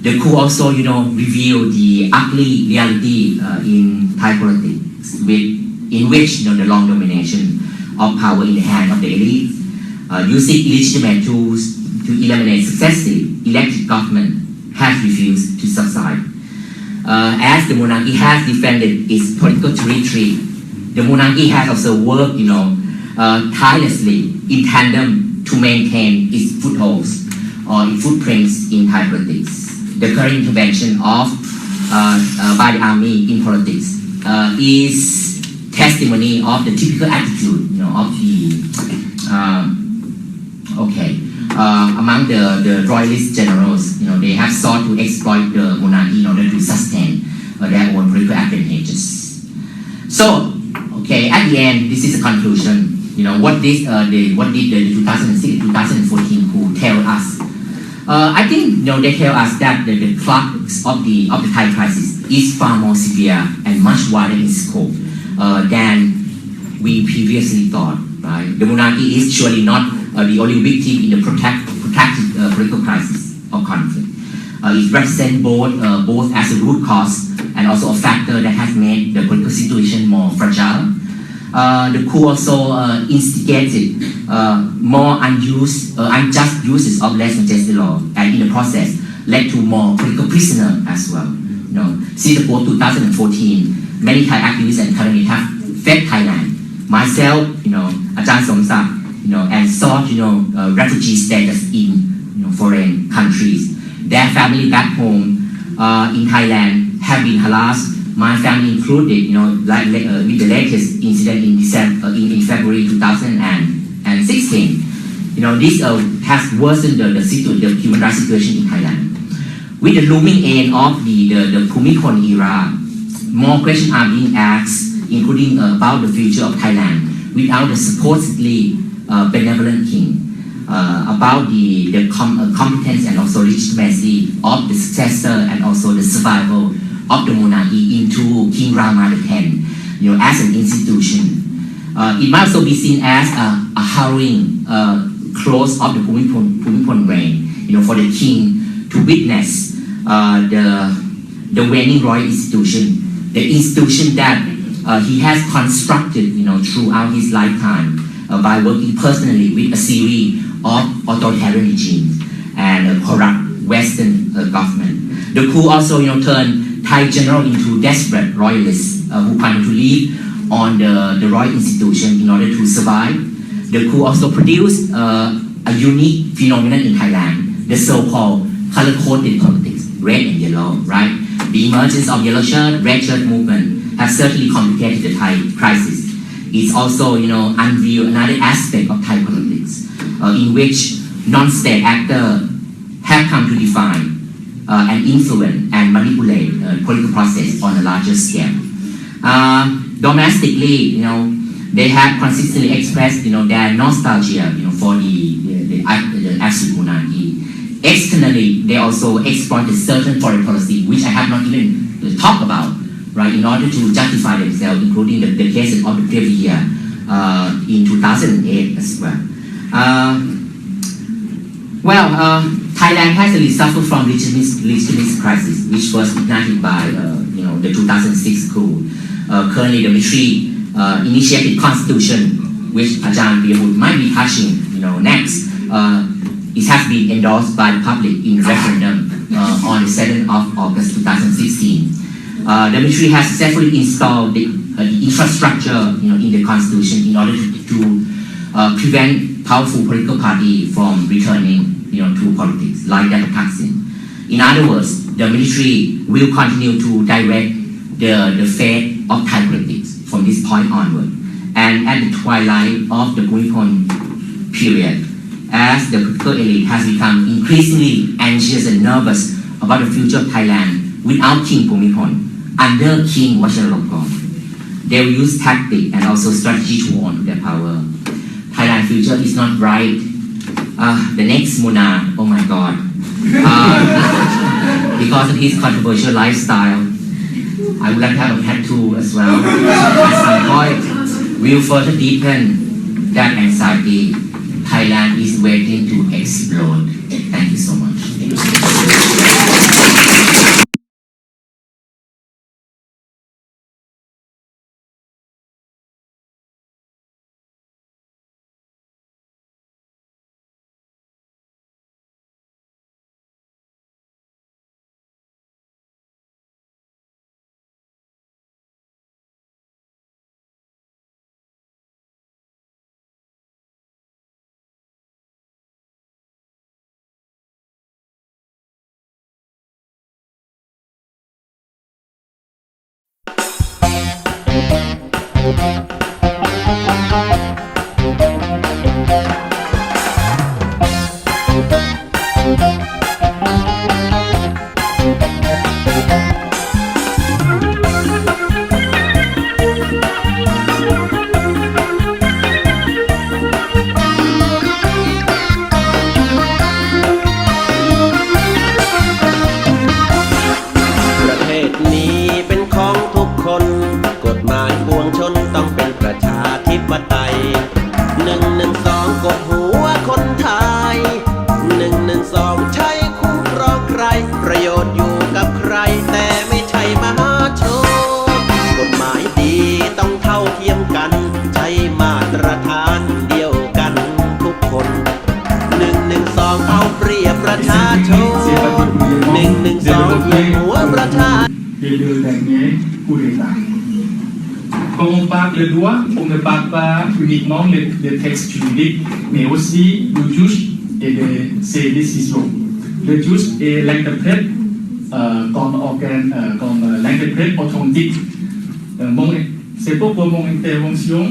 S4: The coup also, revealed the ugly reality in Thai politics, in which, the long domination of power in the hand of the elite, using illegitimate tools to eliminate successive elected government, has refused to subside. As the monarchy has defended its political territory, the monarchy has also worked, tirelessly in tandem to maintain its footholds or its footprints in Thai politics. The current intervention of by the army in politics is testimony of the typical attitude, of the among the royalist generals. They have sought to exploit the monarchy in order to sustain their own political advantages. So, at the end, this is a conclusion. What did the 2006-2014 coup tell us? I think they tell us that the crux of the Thai crisis is far more severe and much wider in scope than we previously thought. Right? The monarchy is surely not the only victim in the protracted political crisis or conflict. It represents both as a root cause and also a factor that has made the political situation more fragile. The coup also instigated more unjust uses of less majestic law, and in the process led to more political prisoners as well, Since the post 2014, many Thai activists and academics have fled Thailand. Myself, Ajahn Somsak, and sought, refugee status in, foreign countries. Their family back home in Thailand have been harassed. My family included, with the latest incident in February 2016. This has worsened the human rights situation in Thailand. With the looming end of the Bhumipol era, more questions are being asked, including about the future of Thailand, without the supposedly benevolent king, about the competence and also legitimacy of the successor and also the survival of the monarchy into King Rama X, as an institution. It might also be seen as a harrowing close of the Bhumipol reign, for the king to witness the waning royal institution, the institution that he has constructed, throughout his lifetime by working personally with a series of authoritarian regimes and corrupt Western government. The coup also, turned Thai general into desperate royalists who planned to live on the royal institution in order to survive. The coup also produced a unique phenomenon in Thailand, the so-called color-coded politics, red and yellow, right? The emergence of yellow shirt, red shirt movement have certainly complicated the Thai crisis. It's also, unveiled another aspect of Thai politics, in which non-state actors have come to define and influence and manipulate political process on a larger scale. Domestically, they have consistently expressed, their nostalgia, for the absolute monarchy. Externally, they also exploited certain foreign policy, which I have not even talked about, right, in order to justify themselves, including the cases of the previous year in 2008 as well. Thailand has really suffered from legitimacy crisis, which was ignited by, the 2006 coup. Currently, the military initiated constitution, which Ajahn Piyamut might be touching, next. It has been endorsed by the public in referendum on the 7th of August 2016. The military has successfully installed the infrastructure, in the constitution in order to prevent powerful political party from returning, to politics, like that of Thaksin. In other words, the military will continue to direct the fate of Thai politics from this point onward. And at the twilight of the Bhumipol period, as the political elite has become increasingly anxious and nervous about the future of Thailand without King Bhumipol, under King Vajiralongkorn, they will use tactic and also strategy to hold their power. Thailand's future is not bright. The next monarch, oh my God, because of his controversial lifestyle, I would like to have a tattoo as well. At some point, will further deepen that anxiety. Thailand is waiting to explode. Thank you so much.
S5: ประเทศนี้เป็นของทุกคนกฎหมายปวงชนต้องเป็นประชาธิปไตย112กดหัวคนไทย112ใช้คุ้มครองใครประโยชน์อยู่กับใครแต่ไม่ใช่มหาชนกฎหมายดีต้องเท่าเทียมกันใช้มาตรฐานเดียวกันทุกคน112เอาเปรียบประชาชน112เหยียบหัวประชา
S6: deux derniers coups d'État. Quand on parle de droit, on ne parle pas uniquement des textes juridiques, mais aussi du juge et de ses décisions. Le juge est l'interprète comme l'interprète authentique. C'est pourquoi mon intervention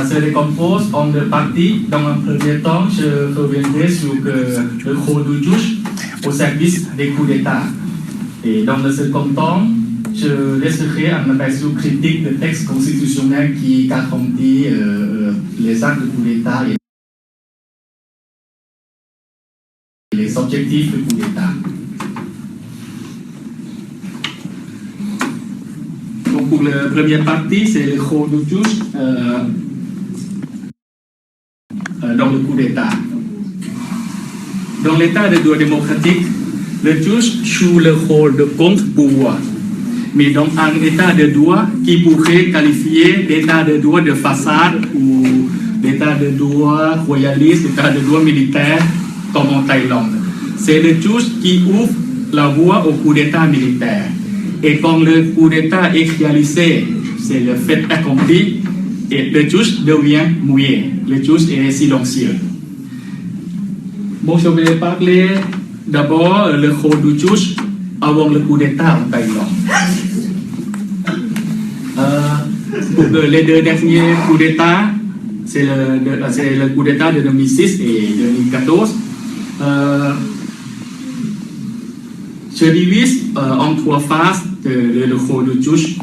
S6: se décompose en deux parties. Dans un premier temps, je reviendrai sur le rôle du juge au service des coups d'État. Et dans le second temps, je laisserai un aperçu critique de textes constitutionnels qui garantit les actes de coup d'État et les objectifs de coup d'État. Donc pour la première partie, c'est le rôle du juge dans le coup d'État. Dans l'état de droit démocratique, le juge joue le rôle de contre-pouvoir. Mais dans un état de droit qui pourrait qualifier d'état de droit de façade ou d'état de droit royaliste, d'état de droit militaire, comme en Thaïlande. C'est le juge qui ouvre la voie au coup d'État militaire. Et quand le coup d'État est réalisé, c'est le fait accompli, et le juge devient muet. Le juge est silencieux. Bon, je vais parler d'abord le rôle du juge avant le coup d'État en Thaïlande. Pour les deux derniers coups d'État, c'est le coup d'État de 2006 et 2014. Je divise en trois phases le rôle du juge.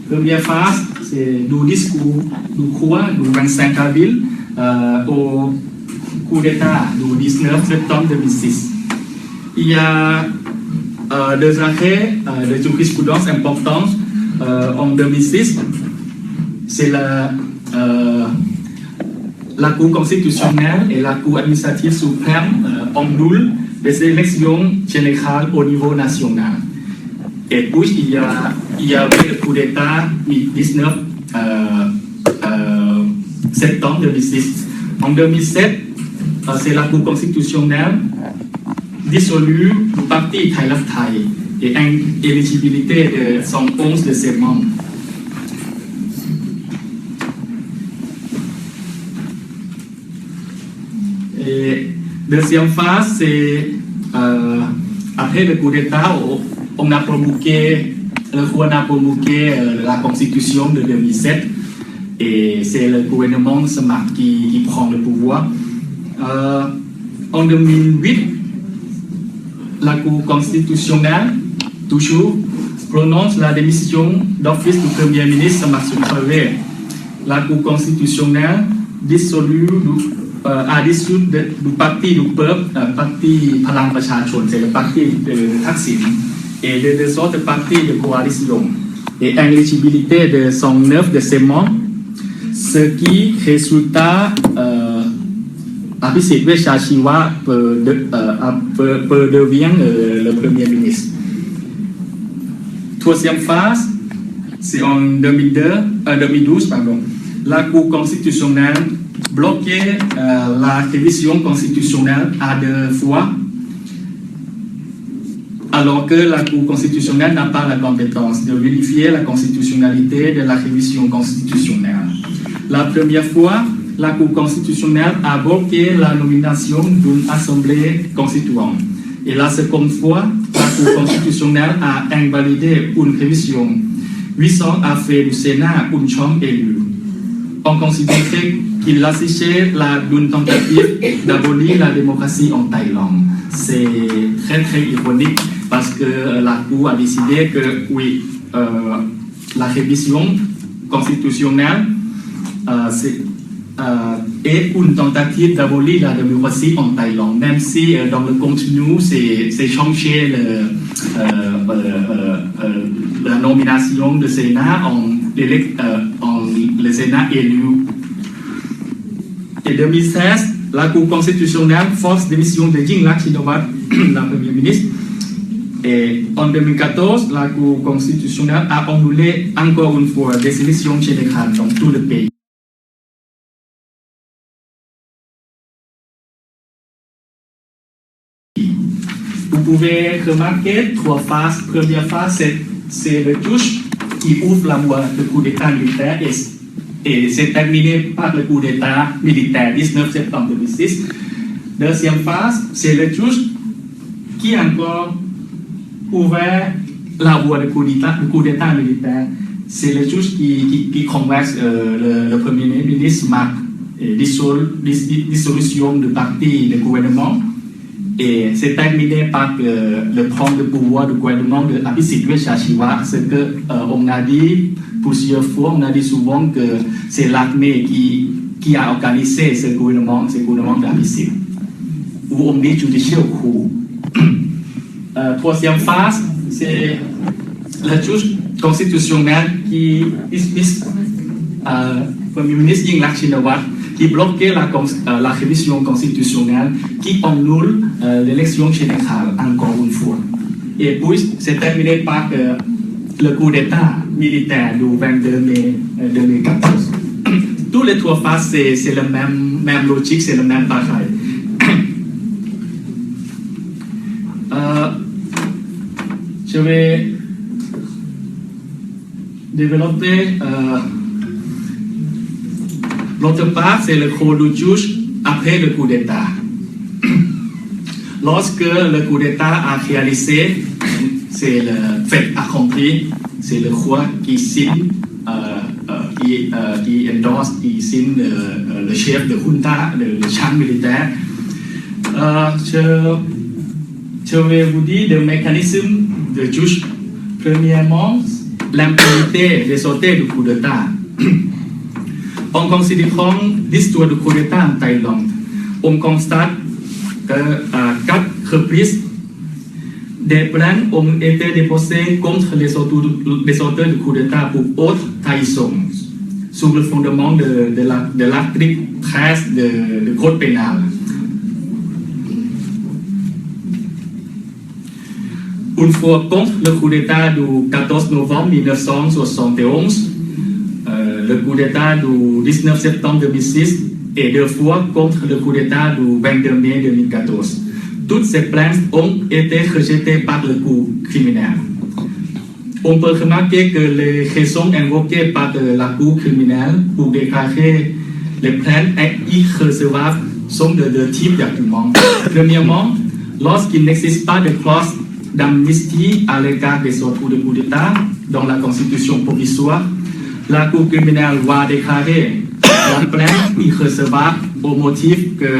S6: Première phase, c'est du discours du 25 avril au coup d'État du 19 septembre 2006. Il y a deux arrêts de jurisprudence importants en 2006. C'est la Cour constitutionnelle et la Cour administrative suprême annulent les élections générales au niveau national. Et puis il y avait le coup d'État du 19 septembre 2006. En 2007, c'est la Cour constitutionnelle dissolue du parti Thai Rak Thai et inéligibilité de 111 de ses membres. Et deuxième phase, c'est après le coup d'État, on a promulgué la Constitution de 2007 et c'est le gouvernement Smart qui prend le pouvoir. En 2008, la Cour constitutionnelle, toujours, prononce la démission d'office du Premier ministre Smart Sukhawet. La Cour constitutionnelle a dissous du parti du peuple, parti Palang Prachachon, c'est le parti de Thaksin, et de deux autres partis de coalition, et inéligibilité de 109 de ses membres, ce qui résulta Abhisit Vechachiwa devient le Premier ministre. Troisième phase, c'est en 2012, la Cour constitutionnelle bloquait la révision constitutionnelle à deux fois, alors que la Cour constitutionnelle n'a pas la compétence de vérifier la constitutionnalité de la révision constitutionnelle. La première fois, la Cour constitutionnelle a bloqué la nomination d'une assemblée constituante. Et la seconde fois, la Cour constitutionnelle a invalidé une révision visant à faire du Sénat une chambre élue. On considérait qu'il assistait d'une tentative d'abolir la démocratie en Thaïlande. C'est très très ironique parce que la Cour a décidé que oui, la révision constitutionnelle est une tentative d'abolir la démocratie en Thaïlande, même si dans le contenu c'est changer la nomination de Sénat en le Sénat élu. En 2016, la Cour constitutionnelle force démission de Yingluck Shinawatra, la Première ministre. Et en 2014, la Cour constitutionnelle a annulé encore une fois des élections générales dans tout le pays. Pour pouvez remarquer trois phases. Première phase, c'est le touche qui ouvre la voie du coup d'État militaire et c'est terminé par le coup d'État militaire 19 septembre 2006. Deuxième phase, c'est le touche qui a encore ouvert la voie du coup d'État militaire. C'est le touche qui converse le Premier ministre Marc dissolution du parti de gouvernement. Et c'est terminé par le prendre de pouvoir du gouvernement de Abhisit Veshwajiva, ce que on a dit plusieurs fois, on a dit souvent que c'est l'armée qui a organisé ce gouvernement d'Abhisit, ou on dit judicial coup. Troisième phase, c'est la touche constitutionnelle qui Premier ministre Yingluck Shinawatra qui bloquait la révision constitutionnelle, qui annule l'élection générale encore une fois. Et puis, c'est terminé par le coup d'État militaire du 22 mai 2014. Toutes les trois phases, c'est la même logique, c'est le même bagaille. Je vais développer l'autre part, c'est le chronologie après le coup d'État. Lorsque le coup d'État a réalisé, c'est le fait accompli, c'est le roi qui signe, qui endorse, qui signe le chef de junta, le chef militaire. Je vais vous dire le mécanisme de juge. Premièrement, l'impunité des auteurs du coup d'État. En considérant l'histoire du coup d'État en Thaïlande, on constate qu'à 4 reprises, des plaintes ont été déposées contre les auteurs du coup d'État pour haute trahison, sous le fondement de l'article 13 du Code pénal. Une fois contre le coup d'État du 14 novembre 1971, le coup d'État du 19 septembre 2006 et 2 fois contre le coup d'État du 22 mai 2014. Toutes ces plaintes ont été rejetées par le cour criminel. On peut remarquer que les raisons invoquées par la cour criminelle pour déclarer les plaintes irrecevables sont de 2 types d'arguments. Premièrement, lorsqu'il n'existe pas de clause d'amnistie à l'égard des auteurs de coup d'État dans la constitution provisoire, la Cour criminelle va déclarer la plainte irrecevable au motif que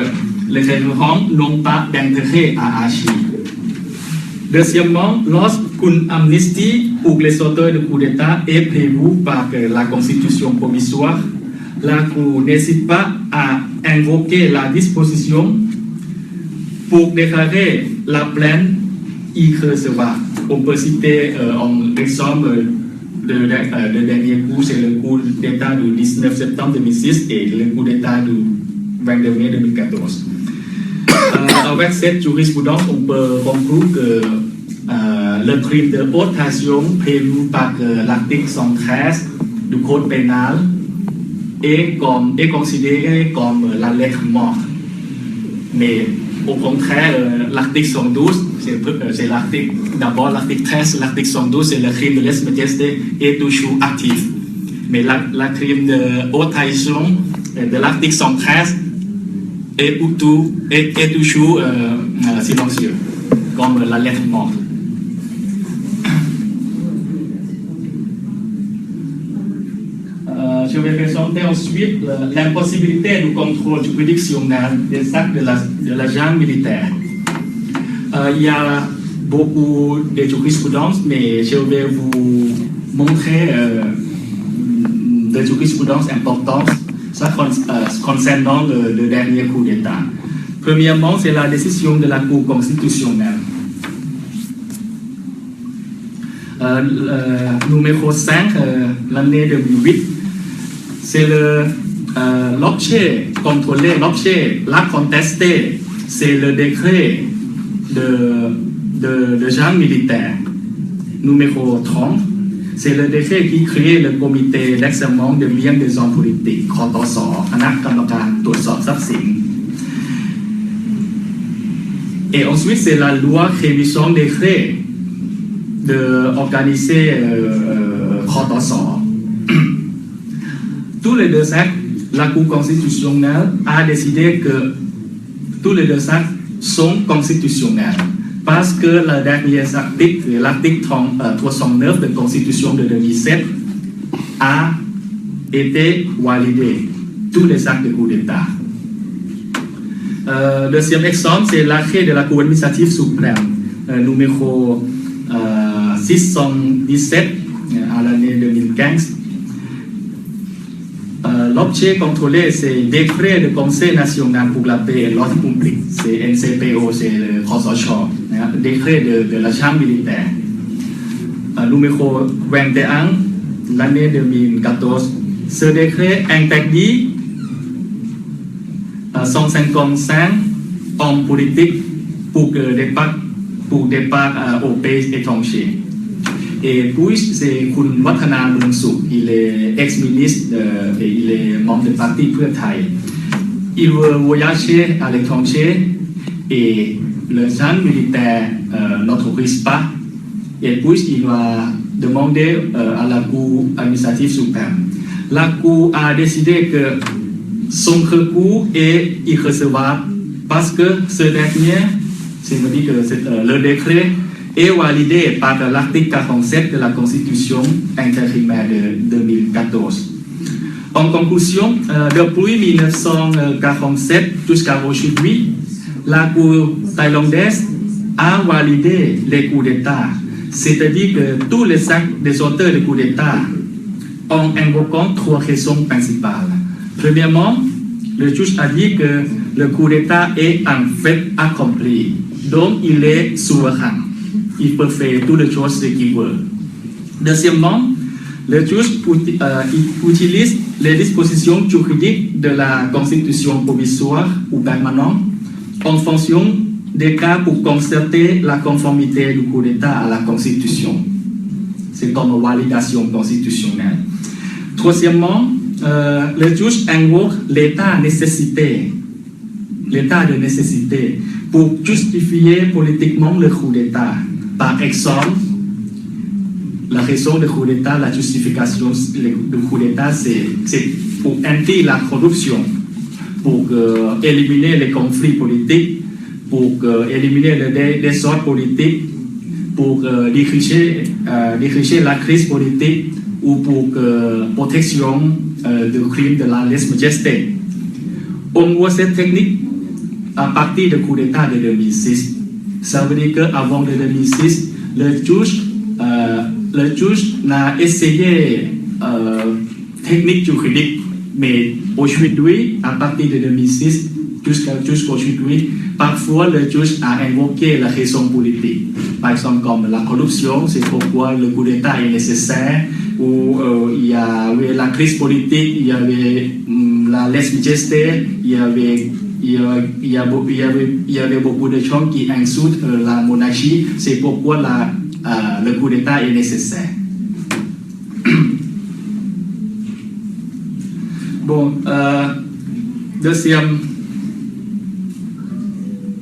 S6: les référents n'ont pas d'intérêt à agir. Deuxièmement, lorsqu'une amnistie pour les auteurs de coup d'État est prévue par la constitution provisoire, la Cour n'hésite pas à invoquer la disposition pour déclarer la plainte irrecevable. On peut citer en exemple le dernier coup, c'est le coup d'État du 19 septembre 2006 et le coup d'État du 22 mai 2014. Avec cette jurisprudence, on peut conclure que le crime de haute trahison prévu par l'article 113 du Code pénal est considéré comme la lettre morte. Mais au contraire, l'article 112, c'est l'article, d'abord l'article 13, l'article 112, c'est le crime de lèse-majesté est toujours actif. Mais la crime de haute trahison de l'article 113 est toujours silencieux, comme la lettre morte. Je vais présenter ensuite l'impossibilité du contrôle juridictionnel des actes de l'agent militaire. Il y a beaucoup de jurisprudences, mais je vais vous montrer des jurisprudences importantes concernant le dernier coup d'État. Premièrement, c'est la décision de la Cour constitutionnelle. Numéro 5, l'année 2008, c'est l'objet contrôlé, l'objet là contesté, c'est le décret de genre militaire. Numéro 30, c'est le décret qui crée le comité d'examen de biens des hommes politiques, KTS, คณะกรรมการตรวจสอบทรัพย์สิน Et ensuite, c'est la loi révisant décret d'organiser Khotoso. Tous les deux actes, la Cour constitutionnelle a décidé que tous les deux actes sont constitutionnels parce que le dernier article, l'article 309 de la Constitution de 2007 a été validé. Tous les actes de coup d'État. Deuxième exemple, c'est l'arrêt de la Cour administrative suprême, numéro 617 à l'année 2015. L'objet contrôlé, c'est décret du Conseil national pour la paix et l'ordre public, c'est NCPO, c'est le Khotoso, décret de la Chambre militaire. Numéro 21, l'année 2014. Ce décret interdit 155 hommes politiques pour départ au pays étranger. Et puis, c'est Kun Wathana Mungsuk, il est ex-ministre et il est membre du parti Pheu Thai. Il veut voyager à l'étranger et le jeune militaire n'autorise pas. Et puis, il va demander à la Cour administrative suprême. La Cour a décidé que son recours est irrecevable parce que ce dernier, c'est-à-dire que le décret est validé par l'article 47 de la Constitution intérimaire de 2014. En conclusion, depuis 1947 jusqu'à aujourd'hui, la Cour thaïlandaise a validé les coups d'État, c'est-à-dire que tous les actes des auteurs de coups d'État en invoquant trois raisons principales. Premièrement, le juge a dit que le coup d'État est en fait accompli, donc il est souverain. Il peut faire toutes les choses qu'il veut. Deuxièmement, le juge utilise les dispositions juridiques de la Constitution provisoire ou permanente en fonction des cas pour constater la conformité du coup d'État à la Constitution. C'est comme une validation constitutionnelle. Troisièmement, le juge invoque l'état de nécessité pour justifier politiquement le coup d'État. Par exemple, la raison du coup d'État, la justification du coup d'État, c'est pour interdire la corruption, pour éliminer les conflits politiques, pour éliminer le désordre politique, pour diriger la crise politique ou pour protection du crime de la lèse-majesté. On voit cette technique à partir du coup d'État de 2006. Ça veut dire qu'avant 2006, le juge n'a essayé technique juridique, mais aujourd'hui, à partir de 2006 jusqu'aujourd'hui, parfois le juge a invoqué la raison politique. Par exemple, comme la corruption, c'est pourquoi le coup d'État est nécessaire, ou il y avait la crise politique, il y avait la lèse-majesté, il y avait beaucoup de gens qui insultent la monarchie, c'est pourquoi le coup d'État est nécessaire. Bon, deuxième.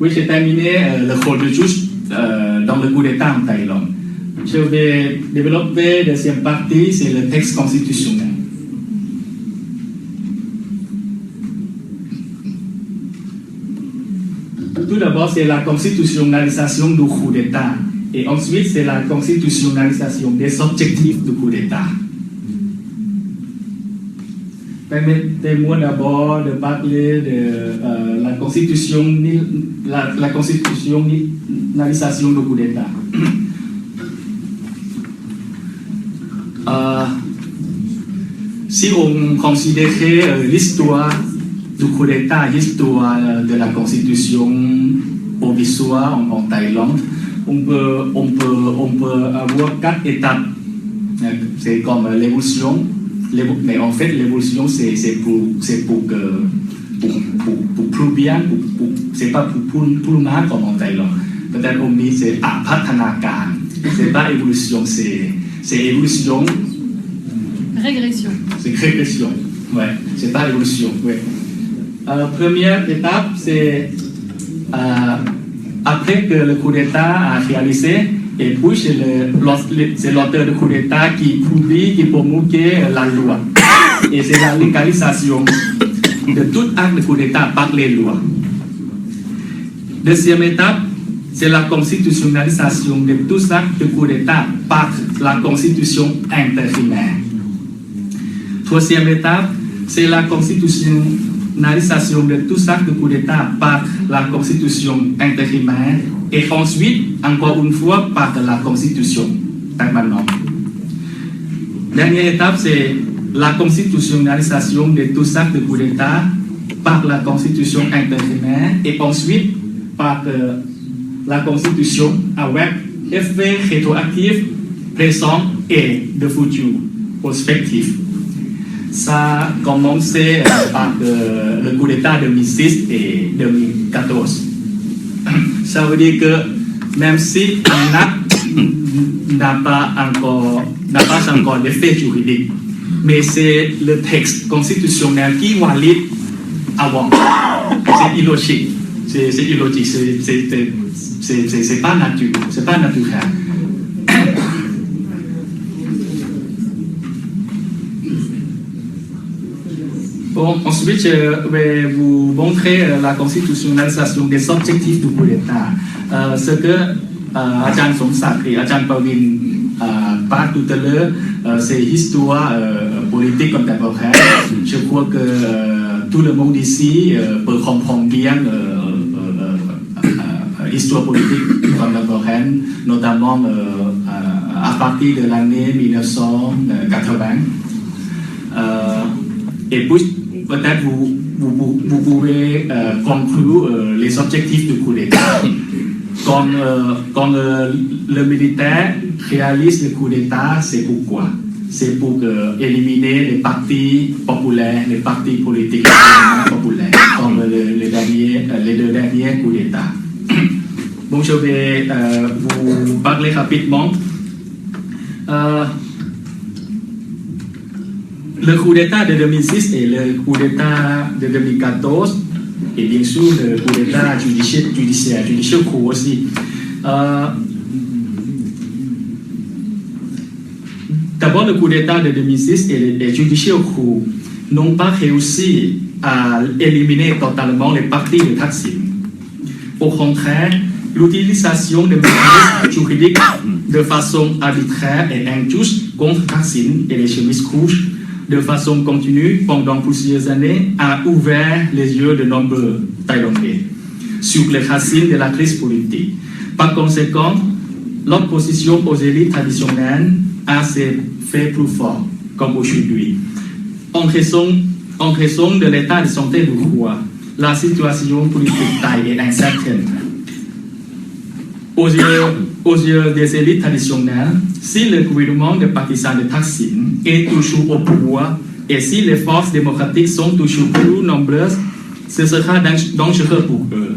S6: Oui, j'ai terminé le rôle de juge dans le coup d'État en Thaïlande. Je vais développer la deuxième partie, c'est le texte constitutionnel. Tout d'abord, c'est la constitutionnalisation du coup d'État. Et ensuite, c'est la constitutionnalisation des objectifs du coup d'État. Permettez-moi d'abord de parler de la constitutionnalisation du coup d'État. Si on considérait l'histoire du coup d'État, l'histoire de la constitution provisoire en Thaïlande, on peut avoir 4 étapes. C'est comme l'évolution. Mais en fait, l'évolution, c'est pour plus bien, c'est pas pour mal comme en Thaïlande. Peut-être on dit c'est apatanakan. C'est pas évolution, c'est évolution.
S3: Régression.
S6: C'est régression. Ouais, c'est pas évolution. Ouais. Première étape, c'est après que le coup d'État a réalisé, et puis c'est l'auteur du coup d'État qui publie, qui promulgue la loi. Et c'est la légalisation de tout acte de coup d'État par les lois. Deuxième étape, c'est la constitutionnalisation de tous actes de coup d'État par la constitution intérimaire. Troisième étape, c'est la constitutionnalisation de tous actes de coup d'État par la constitution intérimaire et ensuite, encore une fois, par la constitution permanente. Dernière étape, c'est la constitutionnalisation de tous actes de coup d'État par la constitution intérimaire et ensuite par la constitution avec effet rétroactif, présent et de futur prospectif. Ça a commencé par le coup d'État 2006 et 2014. Ça veut dire que même si un acte n'a pas encore d'effet juridique, mais c'est le texte constitutionnel qui valide avant. C'est illogique. C'est illogique. C'est pas naturel. C'est pas naturel. Bon, ensuite, je vais vous montrer la constitutionnalisation des objectifs du coup d'État. Ce que Ajahn Somsak et Ajahn Pavin parlent tout à l'heure, c'est l'histoire politique contemporaine. Je crois que tout le monde ici peut comprendre bien l'histoire politique contemporaine, notamment à partir de l'année 1980. Et puis, peut-être vous pouvez conclure les objectifs du coup d'État. Quand le militaire réalise le coup d'État, c'est pourquoi? C'est pour éliminer les partis populaires, les partis politiques populaires, comme les deux derniers coups d'État. Bon, je vais vous parler rapidement. Le coup d'État de 2006 et le coup d'État de 2014, et bien sûr le coup d'État judiciaire coup aussi. D'abord, le coup d'État de 2006 et le judiciaire coup n'ont pas réussi à éliminer totalement les partis de Thaksin. Au contraire, l'utilisation des mécanismes juridiques de façon arbitraire et injuste contre Thaksin et les chemises rouges de façon continue pendant plusieurs années a ouvert les yeux de nombreux Thaïlandais sur les racines de la crise politique. Par conséquent, l'opposition aux élites traditionnelles a ses faits plus forts, comme aujourd'hui. En raison de l'état de santé du roi, la situation politique thaï est incertaine. Aux yeux des élites traditionnelles, si le gouvernement des partisans de Thaksin est toujours au pouvoir et si les forces démocratiques sont toujours plus nombreuses, ce sera dangereux pour eux.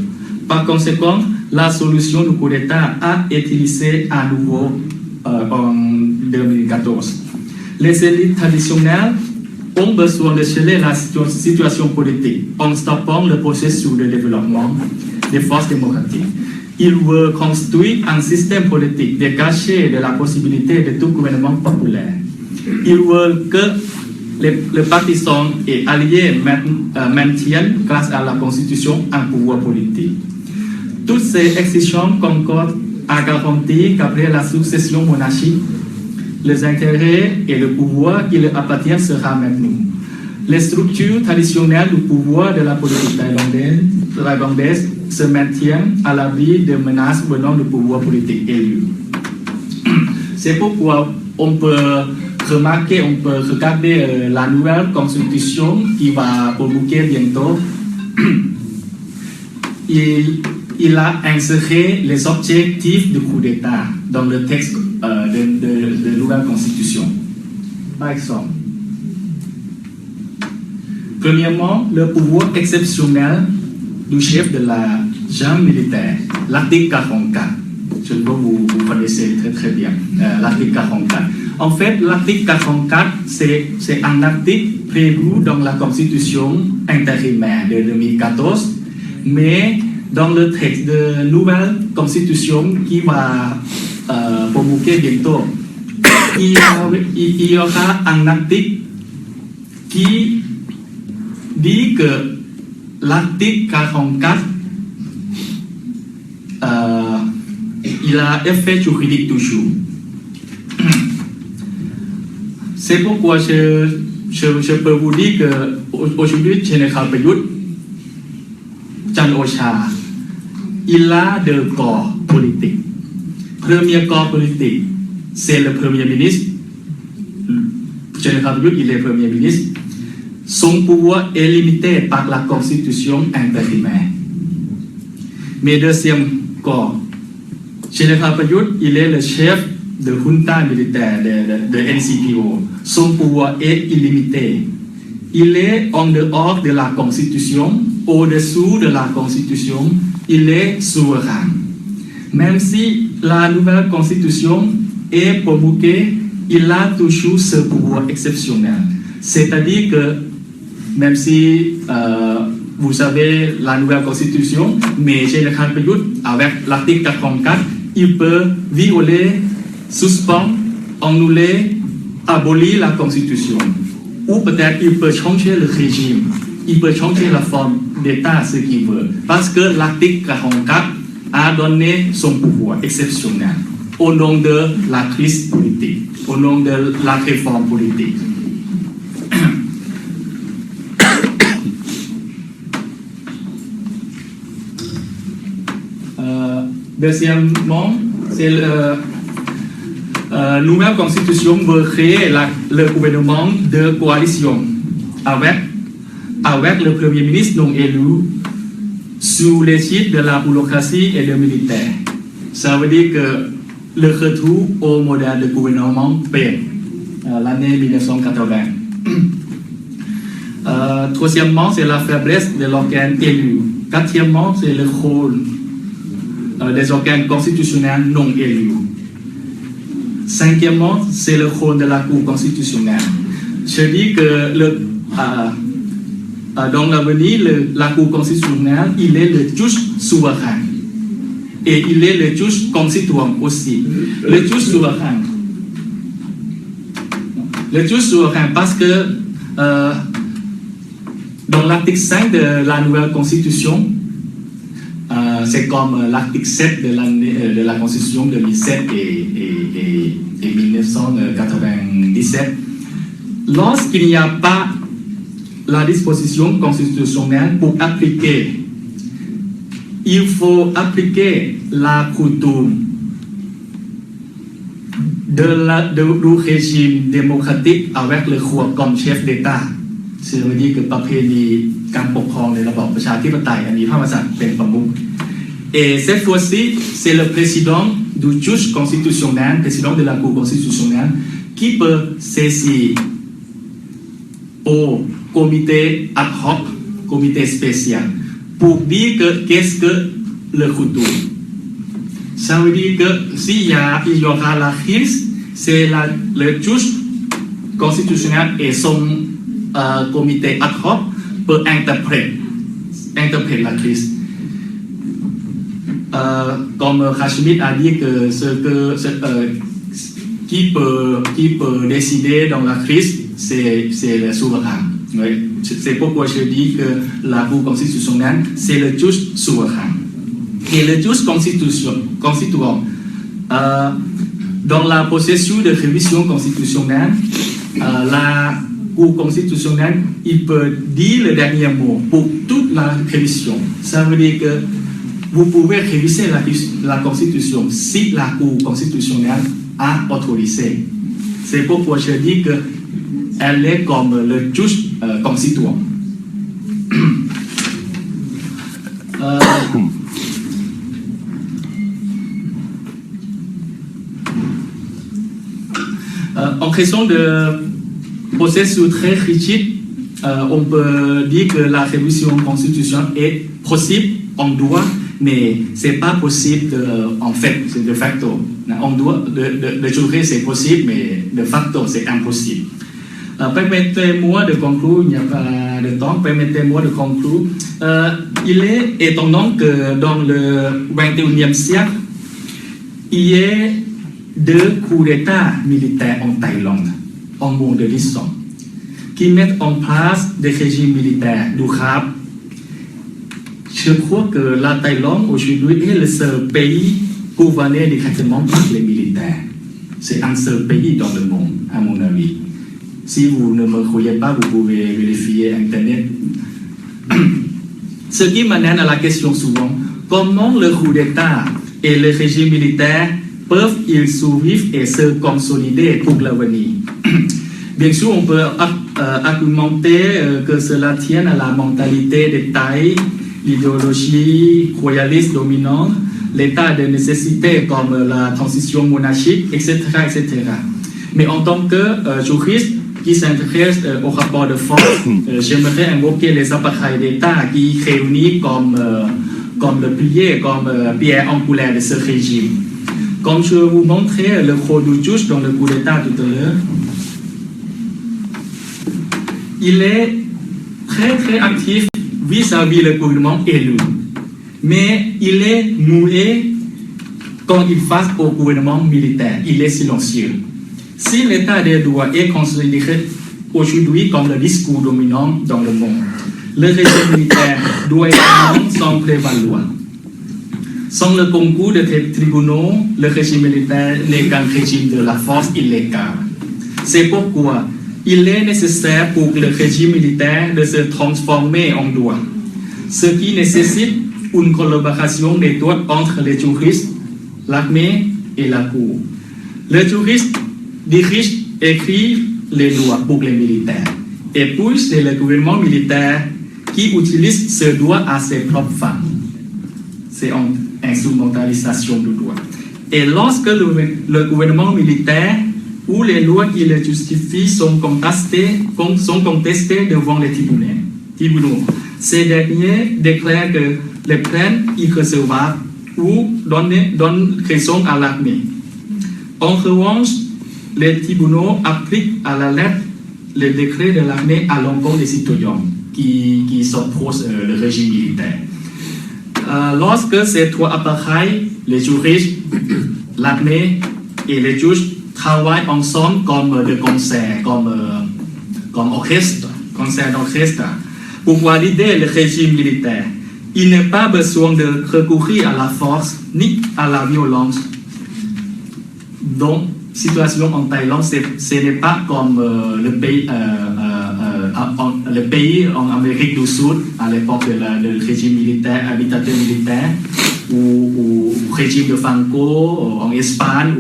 S6: Par conséquent, la solution du coup d'État a été utilisée à nouveau en 2014. Les élites traditionnelles ont besoin de geler la situation politique en stoppant le processus de développement des forces démocratiques. Ils veulent construire un système politique dégagé de la possibilité de tout gouvernement populaire. Ils veulent que les partisans et alliés maintiennent, grâce à la Constitution, un pouvoir politique. Toutes ces exigences concordent à garantir qu'après la succession monarchique, les intérêts et le pouvoir qui leur appartiennent sera maintenu. Les structures traditionnelles du pouvoir de la politique thaïlandaise se maintiennent à l'abri des menaces venant du pouvoir politique élu. C'est pourquoi on peut remarquer, on peut regarder la nouvelle constitution qui va promulguer bientôt. Il a inséré les objectifs du coup d'État dans le texte de nouvelle constitution. Par exemple, premièrement, le pouvoir exceptionnel du chef de la junte militaire, l'article 44. Je crois que vous connaissez très bien l'article 44. En fait, l'article 44, c'est un article prévu dans la Constitution intérimaire de 2014, mais dans le texte de nouvelle constitution qui va promulguer bientôt, il y aura un article qui dit que l'article 44 il a effet juridique toujours. C'est pourquoi je peux vous dire qu'aujourd'hui, Général Prayut Chan-o-cha, il a deux corps politiques. Premier corps politique, c'est le Premier ministre. Général Prayut, il est Premier ministre. Son pouvoir est limité par la Constitution intérimaire. Mais deuxième corps, Général Prayut, il est le chef de junta militaire de NCPO. Son pouvoir est illimité. Il est en dehors de la Constitution, au-dessous de la Constitution, il est souverain. Même si la nouvelle Constitution est promulguée, il a toujours ce pouvoir exceptionnel. C'est-à-dire que même si vous savez la nouvelle Constitution, mais Général Prayut, avec l'article 44, il peut violer, suspendre, annuler, abolir la Constitution. Ou peut-être il peut changer le régime, il peut changer la forme d'État, ce qu'il veut. Parce que l'article 44 a donné son pouvoir exceptionnel au nom de la crise politique, au nom de la réforme politique. Deuxièmement, c'est la nouvelle constitution veut créer le gouvernement de coalition avec le premier ministre non élu sous l'égide de la bureaucratie et des militaires. Ça veut dire que le retour au modèle de gouvernement paix, l'année 1980. Troisièmement, c'est la faiblesse de l'organe élu. Quatrièmement, c'est le rôle des organes constitutionnels non élus. Cinquièmement, c'est le rôle de la Cour constitutionnelle. Je dis que dans l'avenir, la Cour constitutionnelle, il est le juge souverain. Et il est le juge constituant aussi. Le juge souverain. Le juge souverain parce que dans l'article 5 de la nouvelle constitution, c'est comme l'article 7 de la Constitution de 2007 et 1997. Lorsqu'il n'y a pas la disposition constitutionnelle pour appliquer, il faut appliquer la coutume du régime démocratique avec le roi comme chef d'État. Ça veut dire que ประเพณีการปกครองในระบอบประชาธิปไตยอันนี้พระมหากษัตริย์เป็นประมุข Et cette fois-ci, c'est le président du juge constitutionnel, président de la Cour constitutionnelle, qui peut saisir au comité ad hoc, comité spécial, pour dire que qu'est-ce que le coutume. Ça veut dire que s'il y aura la crise, c'est le juge constitutionnel et son comité ad hoc peut interpréter la crise. Comme Hashimit a dit que qui peut décider dans la crise, c'est le souverain. Oui. C'est pourquoi je dis que la Cour constitutionnelle, c'est le juge souverain. Et le juge constituant, dans la procédure de révision constitutionnelle, la Cour constitutionnelle, il peut dire le dernier mot pour toute la révision. Ça veut dire que vous pouvez réviser la Constitution si la Cour constitutionnelle a autorisé. C'est pourquoi je dis qu'elle est comme le juge constituant. En raison de processus très rigide, on peut dire que la révision constitutionnelle est possible en droit, mais ce n'est pas possible en fait, c'est de facto. En droit, de jurer c'est possible, mais de facto c'est impossible. Permettez-moi de conclure, il n'y a pas de temps, permettez-moi de conclure. Il est étonnant que dans le 21e siècle, il y ait 2 coups d'État militaires en Thaïlande, en moins de 10 ans, qui mettent en place des régimes militaires durables. Je crois que la Thaïlande aujourd'hui est le seul pays gouverné directement par les militaires. C'est un seul pays dans le monde, à mon avis. Si vous ne me croyez pas, vous pouvez vérifier Internet. Ce qui m'amène à la question suivante. Comment le coup d'État et le régime militaire peuvent-ils survivre et se consolider pour l'avenir? Bien sûr, on peut argumenter que cela tienne à la mentalité des Thaïs, l'idéologie royaliste dominante, l'état de nécessité comme la transition monarchique, etc. etc. Mais en tant que juriste qui s'intéresse au rapport de force, j'aimerais invoquer les appareils d'État qui réunissent comme le pilier, comme pierre angulaire de ce régime. Comme je vous montrais le rôle du juge dans le coup d'État tout à l'heure, il est très très actif vis-à-vis le gouvernement élu. Mais il est muet quand il face au gouvernement militaire. Il est silencieux. Si l'état des droits est considéré aujourd'hui comme le discours dominant dans le monde, le régime militaire doit également s'en prévaloir. Sans le concours des tribunaux, le régime militaire n'est qu'un régime de la force illégale. C'est pourquoi il est nécessaire pour le régime militaire de se transformer en droit, ce qui nécessite une collaboration étroite entre les juristes, l'armée et la cour. Les juristes dirigent et écrivent les lois pour les militaires. Et puis, c'est le gouvernement militaire qui utilise ce droit à ses propres fins. C'est une instrumentalisation du droit. Et lorsque le gouvernement militaire ou les lois qui le justifient sont contestées devant les tribunaux, ces derniers déclarent que les plaintes irrecevables ou donnent raison à l'armée. En revanche, les tribunaux appliquent à la lettre les décrets de l'armée à l'encontre des citoyens qui s'opposent au régime militaire. Lorsque ces 3 appareils, les juristes, l'armée et les juges, travaillent ensemble comme de concert, comme orchestre, concert d'orchestre, pour valider le régime militaire, il n'est pas besoin de recourir à la force ni à la violence. Donc, situation en Thaïlande, ce n'est pas comme le pays en Amérique du Sud à l'époque du régime militaire, dictateur militaire, ou régime de Franco en Espagne,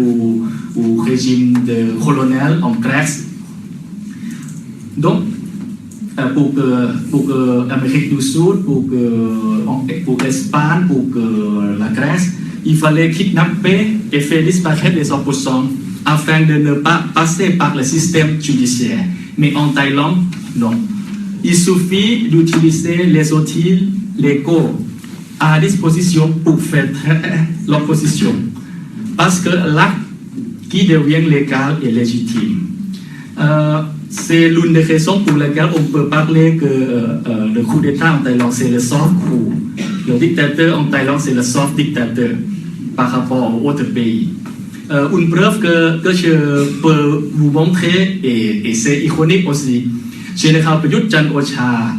S6: ou régime de colonel en Grèce. Donc, pour que l'Amérique du Sud, pour l'Espagne, pour que la Grèce, il fallait kidnapper et faire disparaître les opposants afin de ne pas passer par le système judiciaire. Mais en Thaïlande, non. Il suffit d'utiliser les outils légaux à disposition pour faire l'opposition. Parce que l'acte qui devient légal et légitime. C'est l'une des raisons pour lesquelles on peut parler que le coup d'État en Thaïlande, c'est le soft coup. Le dictateur en Thaïlande, c'est le soft dictateur par rapport aux autres pays. Une preuve que je peux vous montrer, et c'est ironique aussi, Général Prayut Chan-o-cha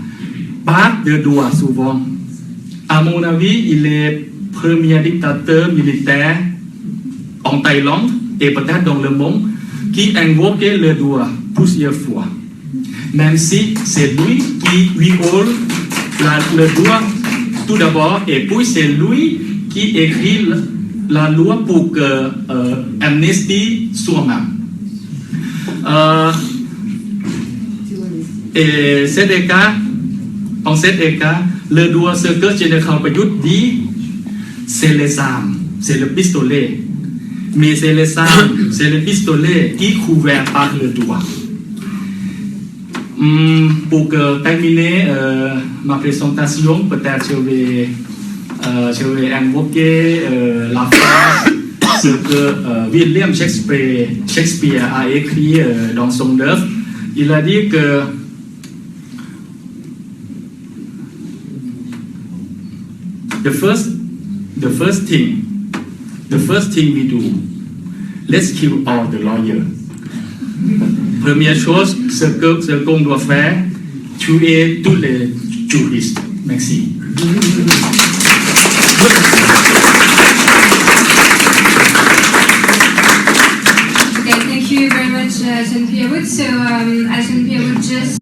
S6: parle de droit souvent. À mon avis, il est le premier dictateur militaire en Thaïlande et peut-être dans le monde qui invoquait le droit plusieurs fois. Même si c'est lui qui viole le droit tout d'abord, et puis c'est lui qui écrit la loi pour que amnistie soit même. Et en cet cas, le droit, ce que Général Prayut dit, c'est les armes, c'est le pistolet. Mais c'est les armes, c'est le pistolet qui est couvert par le droit. Pour terminer ma présentation, peut-être je vais invoquer la phrase ce que William Shakespeare a écrit dans son œuvre Il a dit que the first thing we do, let's kill all the lawyer. Première chose, ce qu'on doit faire, tuer tous les juristes. Merci.
S3: Okay, thank you very much, Ajahn Piawut. So, Ajahn Piawut just